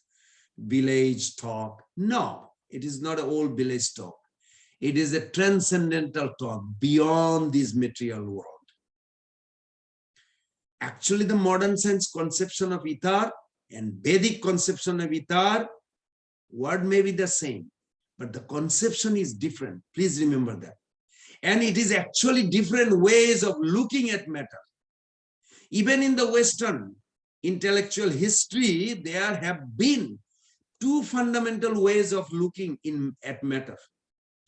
village talk. No, it is not an old village talk. It is a transcendental talk beyond this material world. Actually, the modern science conception of ether and Vedic conception of ether, word may be the same, but the conception is different. Please remember that. And it is actually different ways of looking at matter. Even in the Western intellectual history, there have been two fundamental ways of looking at matter.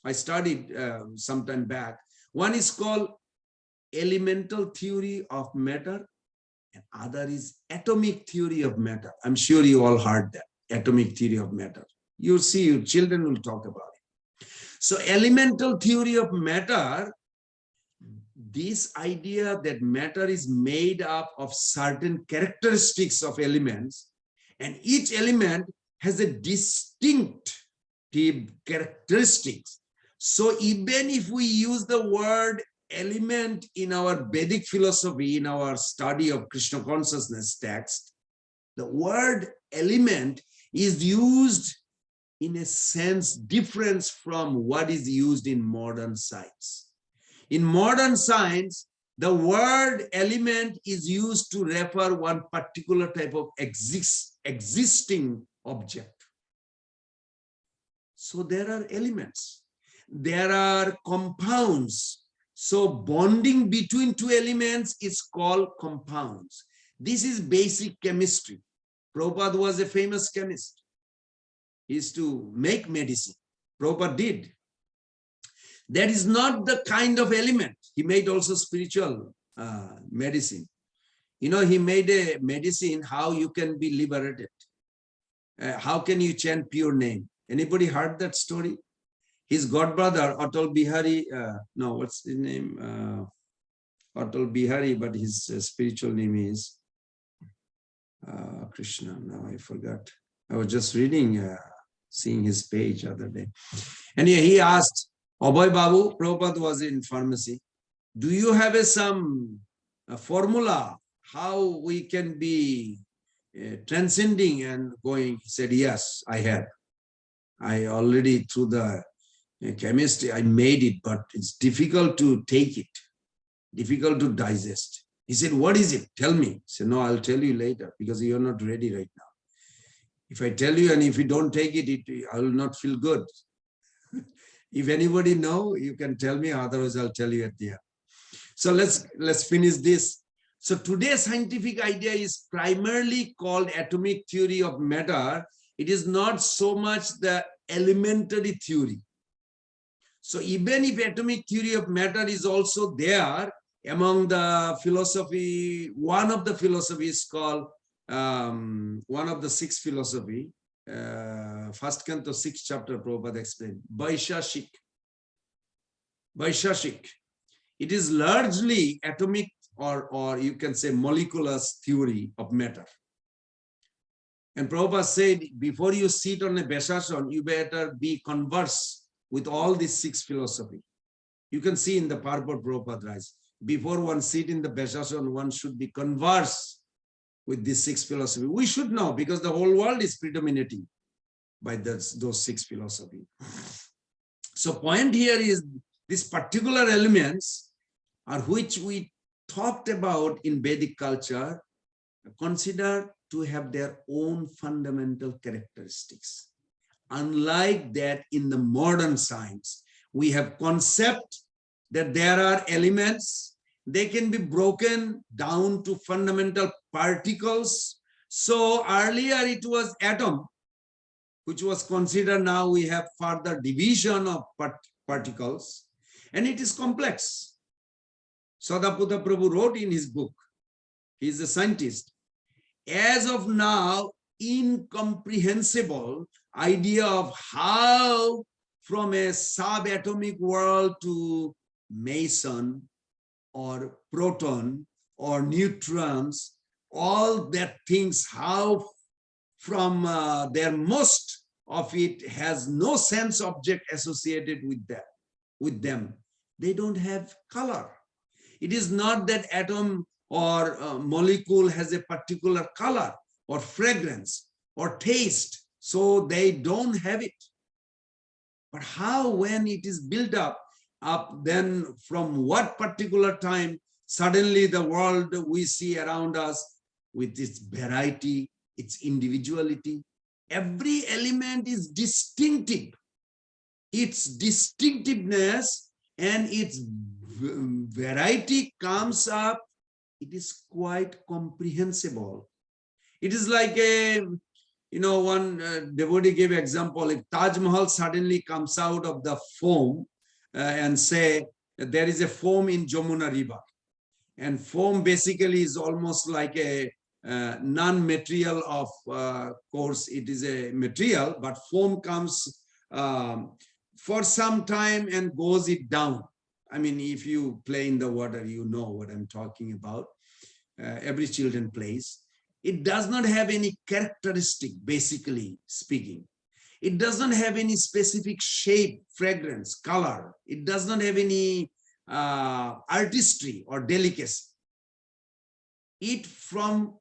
I studied some time back. One is called elemental theory of matter, and other is atomic theory of matter. I'm sure you all heard that, atomic theory of matter. You'll see, your children will talk about it. So elemental theory of matter, this idea that matter is made up of certain characteristics of elements, and each element has a distinctive characteristics. So even if we use the word element in our Vedic philosophy, in our study of Krishna consciousness text, the word element is used in a sense different from what is used in modern science. In modern science, the word element is used to refer one particular type of existing object. So there are elements, there are compounds. So bonding between two elements is called compounds. This is basic chemistry. Prabhupada was a famous chemist. He used to make medicine. Prabhupada did. That is not the kind of element. He made also spiritual medicine. You know, he made a medicine how you can be liberated. How can you chant pure name? Anybody heard that story? His godbrother, Atal Bihari, no, what's his name? Atal Bihari, but his spiritual name is Krishna. Now I forgot. I was just reading, seeing his page the other day. And he asked, Abhay Babu, Prabhupada was in pharmacy, do you have some formula how we can be transcending and going? He said, yes, I have. I already through the chemistry, I made it, but it's difficult to take it, difficult to digest. He said, what is it? Tell me. He said, no, I'll tell you later because you're not ready right now. If I tell you and if you don't take it, I will not feel good. If anybody know, you can tell me, otherwise I'll tell you at the end. So let's finish this. So today's scientific idea is primarily called atomic theory of matter. It is not so much the elementary theory. So even if atomic theory of matter is also there among the philosophy, one of the philosophies called, one of the six philosophy, first canto, 6th chapter, Prabhupada explained, Vaishashik. It is largely atomic or you can say molecular theory of matter. And Prabhupada said, before you sit on a Beshasan, you better be converse with all these 6 philosophy. You can see in the purport Prabhupada writes, before one sit in the Beshasan, one should be converse with these 6 philosophy. We should know, because the whole world is predominating by those 6 philosophy. So point here is these particular elements are which we talked about in Vedic culture, considered to have their own fundamental characteristics. Unlike that in the modern science, we have concept that there are elements, they can be broken down to fundamental particles. So earlier it was atom, which was considered. Now we have further division of particles, and it is complex. Sadaputta Prabhu wrote in his book, he is a scientist, as of now, incomprehensible idea of how from a subatomic world to meson or proton or neutrons, all that things, how from their most of it has no sense object associated with them. They don't have color. It is not that atom or molecule has a particular color or fragrance or taste, so they don't have it. But how, when it is built up, then from what particular time, suddenly the world we see around us with its variety, its individuality, every element is distinctive. Its distinctiveness and its variety comes up, it is quite comprehensible. It is like one devotee gave example, if Taj Mahal suddenly comes out of the foam and say, there is a foam in Jamuna River. And foam basically is almost like a non-material of course, it is a material, but foam comes for some time and goes it down. I mean, if you play in the water, you know what I'm talking about. Every children plays. It does not have any characteristic, basically speaking. It doesn't have any specific shape, fragrance, color. It does not have any artistry or delicacy. It from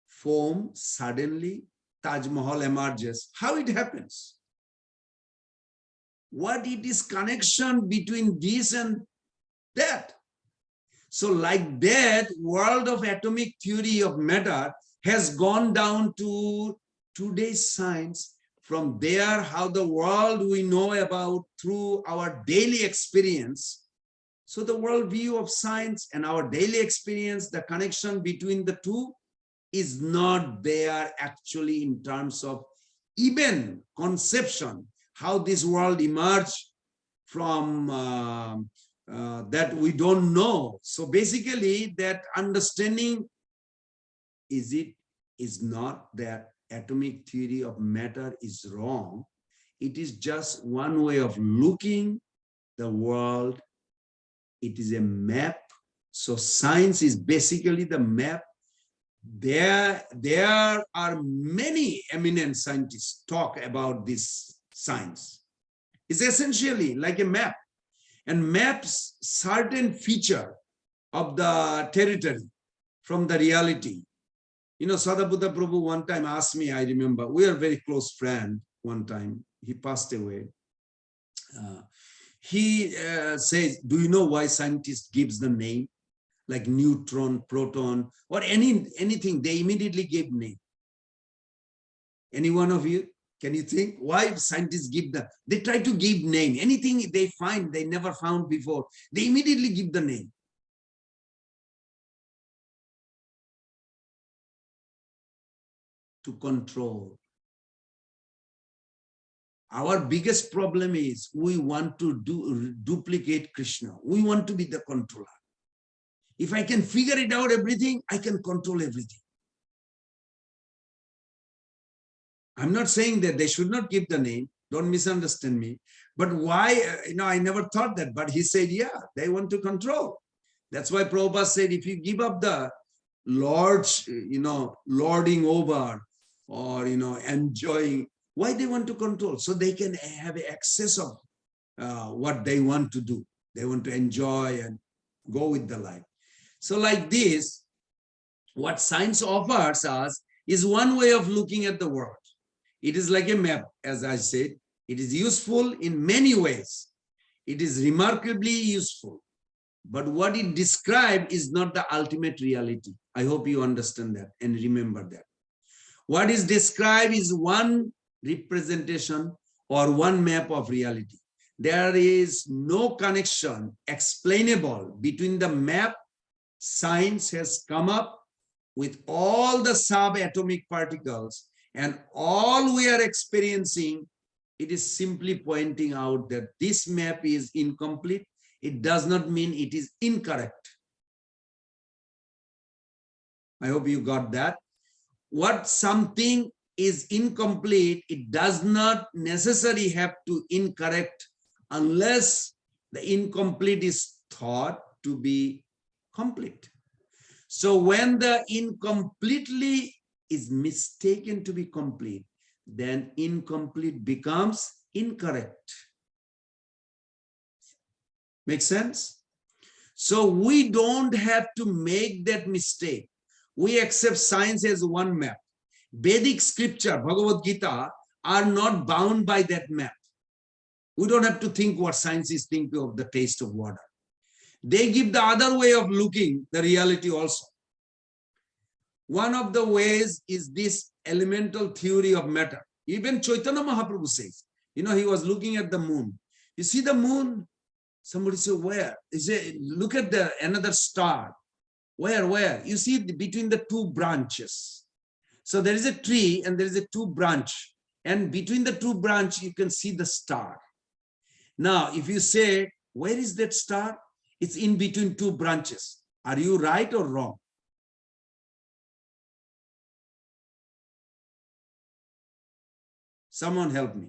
foam, suddenly Taj Mahal emerges. How it happens? What it is connection between this and that? So like that, world of atomic theory of matter has gone down to today's science. From there, how the world we know about through our daily experience. So the world view of science and our daily experience, the connection between the two is not there actually in terms of even conception, how this world emerged from that we don't know. So basically that understanding is not that atomic theory of matter is wrong. It is just one way of looking the world. It is a map. So science is basically the map. There are many eminent scientists talk about this science. It's essentially like a map, and maps certain feature of the territory from the reality. You know, Sadaputta Prabhu one time asked me, I remember, we are very close friend one time, he passed away. He says, do you know why scientists gives the name? Like neutron, proton, or anything, they immediately give name. Any one of you? Can you think why scientists give the, they try to give name, anything they find they never found before, they immediately give the name. To control. Our biggest problem is we want to duplicate Krishna. We want to be the controller. If I can figure it out everything, I can control everything. I'm not saying that they should not give the name, don't misunderstand me. But why, I never thought that, but he said, yeah, they want to control. That's why Prabhupada said, if you give up the lording over or, enjoying. Why they want to control? So they can have access of what they want to do. They want to enjoy and go with the life. So like this, what science offers us is one way of looking at the world. It is like a map, as I said. It is useful in many ways. It is remarkably useful. But what it describes is not the ultimate reality. I hope you understand that and remember that. What is described is one representation or one map of reality. There is no connection explainable between the map science has come up with all the subatomic particles and all we are experiencing. It is simply pointing out that this map is incomplete. It does not mean it is incorrect. I hope you got that. What something is incomplete, it does not necessarily have to incorrect unless the incomplete is thought to be complete. So when the incompletely is mistaken to be complete, then incomplete becomes incorrect. Make sense? So we don't have to make that mistake. We accept science as one map. Vedic scripture, Bhagavad Gita, are not bound by that map. We don't have to think what science is thinking of the taste of water. They give the other way of looking the reality also. One of the ways is this elemental theory of matter. Even Chaitanya Mahaprabhu says, he was looking at the moon. You see the moon? Somebody said, where? He said, look at another star. Where? You see between the two branches. So there is a tree and there is a two branch. And between the two branch, you can see the star. Now, if you say, where is that star? It's in between two branches. Are you right or wrong? Someone help me.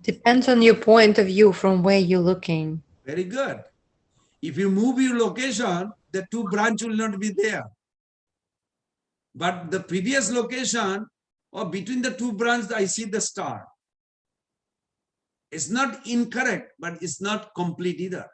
Depends on your point of view from where you're looking. Very good. If you move your location, the two branch will not be there. But the previous location, or between the two branches, I see the star. It's not incorrect, but it's not complete either.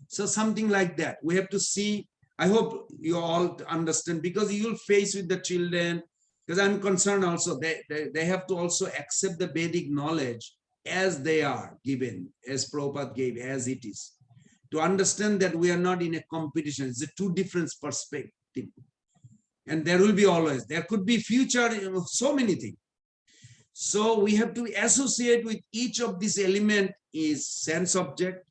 So something like that. We have to see. I hope you all understand, because you will face with the children, because I'm concerned also, they have to also accept the Vedic knowledge as they are given, as Prabhupada gave, as it is. To understand that we are not in a competition. It's a two different perspective. And there will be always, there could be future, so many things. So we have to associate with each of these elements is sense object.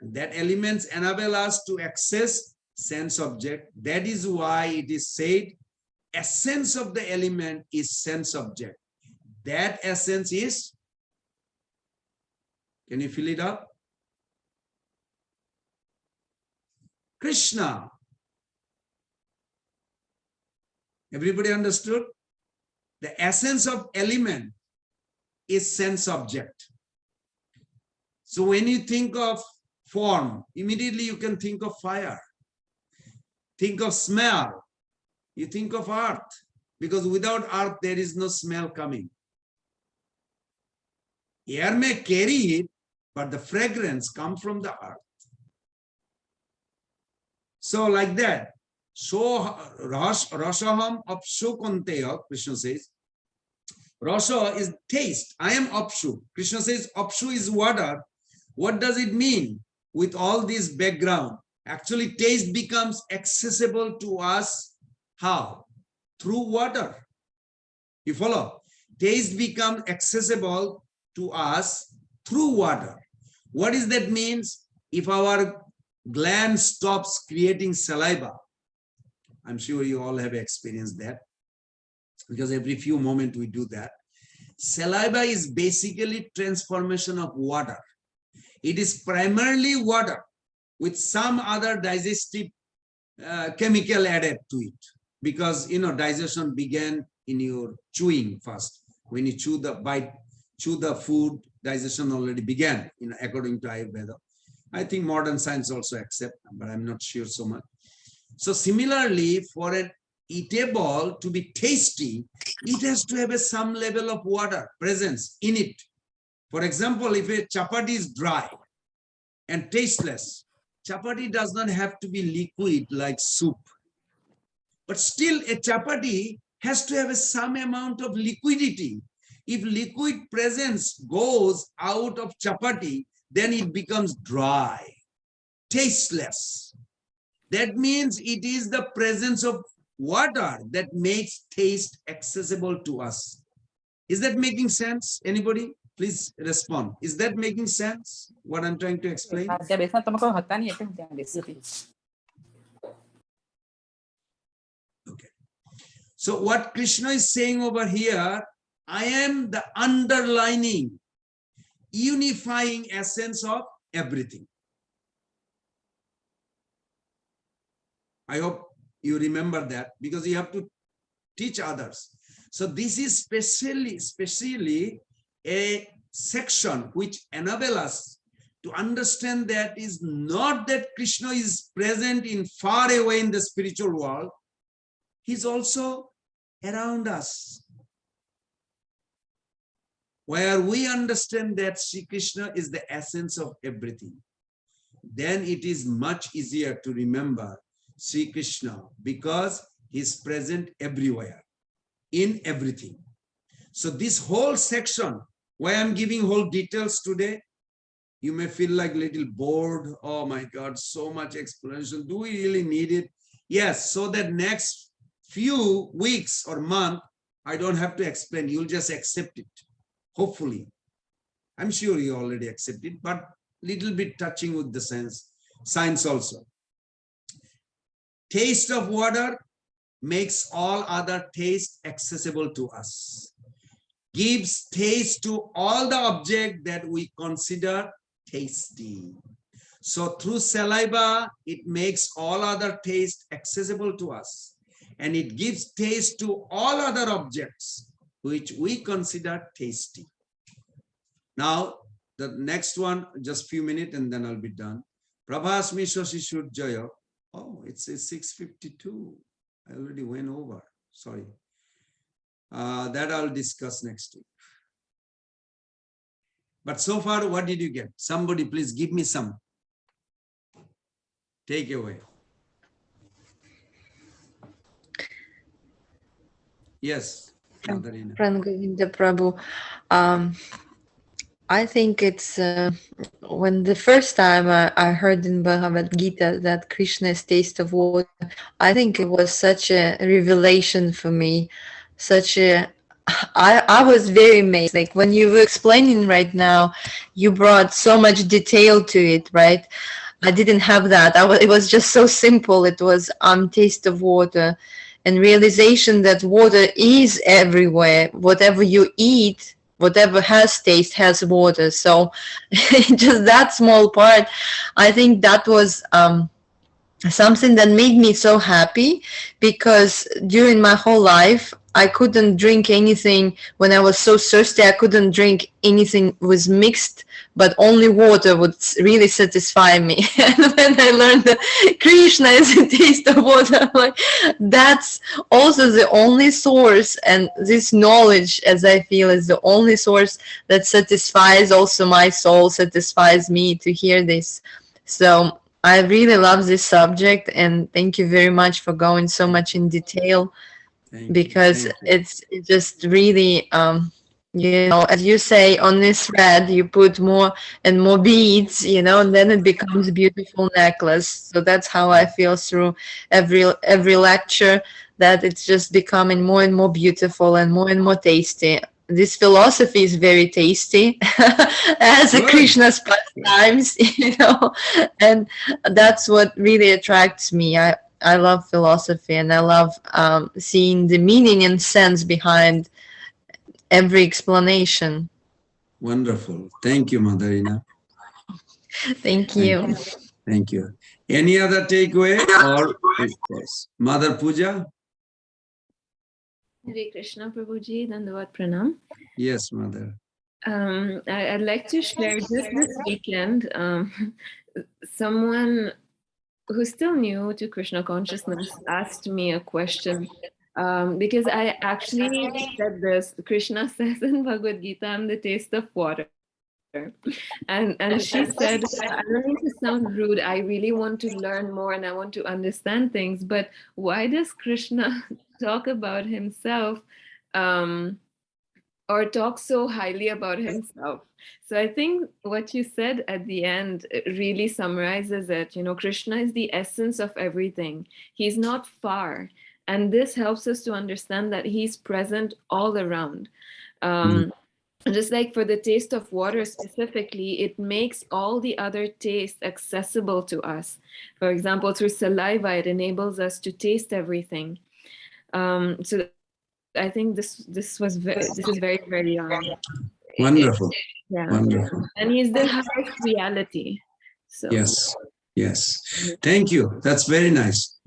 That elements enable us to access sense object. That is why it is said, essence of the element is sense object. That essence is, can you fill it up? Krishna. Everybody understood? The essence of element is sense object. So when you think of form, immediately you can think of fire. Think of smell, you think of earth, because without earth there is no smell coming. Air may carry it, but the fragrance comes from the earth. So like that. So Rasaham Apshu Konteya, Krishna says. Rasa is taste. I am Apshu. Krishna says Apshu is water. What does it mean with all this background? Actually, taste becomes accessible to us. How? Through water. You follow? Taste becomes accessible to us through water. What does that mean? If our gland stops creating saliva, I'm sure you all have experienced that, because every few moments we do that. Saliva is basically transformation of water. It is primarily water with some other digestive chemical added to it, because digestion began in your chewing first. When you chew the food, digestion already began, according to Ayurveda. I think modern science also accept, but I'm not sure so much. So similarly, for an eatable to be tasty, it has to have some level of water presence in it. For example, if a chapati is dry and tasteless, chapati does not have to be liquid like soup. But still a chapati has to have some amount of liquidity. If liquid presence goes out of chapati, then it becomes dry, tasteless. That means it is the presence of water that makes taste accessible to us. Is that making sense? Anybody? Please respond. Is that making sense? What I'm trying to explain? Okay. So what Krishna is saying over here, I am the underlining, unifying essence of everything. I hope you remember that, because you have to teach others. So this is specially a section which enables us to understand that is not that Krishna is present in far away in the spiritual world. He's also around us. Where we understand that Sri Krishna is the essence of everything, then it is much easier to remember Sri Krishna, because he's present everywhere, in everything. So this whole section, why I'm giving whole details today, you may feel like a little bored. Oh my God, so much explanation. Do we really need it? Yes, so that next few weeks or month, I don't have to explain. You'll just accept it. Hopefully. I'm sure you already accept it, but little bit touching with the science also. Taste of water makes all other taste accessible to us. Gives taste to all the object that we consider tasty. So through saliva, it makes all other taste accessible to us. And it gives taste to all other objects which we consider tasty. Now, the next one, just few minutes and then I'll be done. Prabhasmi Shashishud Jaya. Oh, it's a 6:52. I already went over. Sorry. That I'll discuss next week. But so far, what did you get? Somebody please give me some. Take away. Yes, Madharina. Prangovinda Prabhu. I think it's when the first time I heard in Bhagavad Gita that Krishna is taste of water, I think it was such a revelation for me. I was very amazed. Like when you were explaining right now, you brought so much detail to it, right? I didn't have that. It was just so simple. It was taste of water and realization that water is everywhere. Whatever you eat, whatever has taste has water. So just that small part, I think that was something that made me so happy, because during my whole life I couldn't drink anything. When I was so thirsty, I couldn't drink anything was mixed, but only water would really satisfy me. And when I learned that Krishna is a taste of water, I'm like, that's also the only source, and this knowledge, as I feel, is the only source that satisfies also my soul, satisfies me to hear this. So I really love this subject, and thank you very much for going so much in detail, because it's just really, you know, as you say, on this thread, you put more and more beads, you know, and then it becomes a beautiful necklace. So that's how I feel through every lecture, that it's just becoming more and more beautiful and more tasty. This philosophy is very tasty, as a Krishna's pastimes, you know, and that's what really attracts me. I love philosophy, and I love seeing the meaning and sense behind every explanation. Wonderful. Thank you, Madharina. Thank you. Thank you. Any other takeaway? Or yes. Mother Puja? Hare Krishna, Prabhuji, Dandavat Pranam. Yes, Mother. I'd like to share just this weekend. Someone who's still new to Krishna consciousness asked me a question. Because I actually said this, Krishna says in Bhagavad Gita, I'm the taste of water. And she said, I don't mean to sound rude. I really want to learn more and I want to understand things. But why does Krishna talk about himself or talk so highly about himself? So I think what you said at the end really summarizes it. You know, Krishna is the essence of everything. He's not far. And this helps us to understand that he's present all around. Just like for the taste of water specifically, it makes all the other tastes accessible to us. For example, through saliva, it enables us to taste everything. So I think this is very, very Wonderful. yeah. Wonderful. And he's the highest reality. So Yes. Yes. Thank you. That's very nice.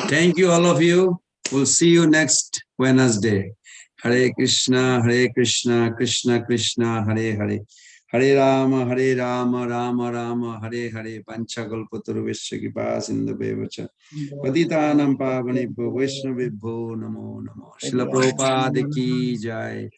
Thank you, all of you. We'll see you next Wednesday. Hare Krishna, Krishna Krishna, Hare Hare. Hare Rama, Rama Rama, Hare Hare. Panchakalpataru Vishyakipa Sindhubevacha. Patitanam Pavanebhyo Vaishnavibhyo Namo Namo. Srila Prabhupada ki jai.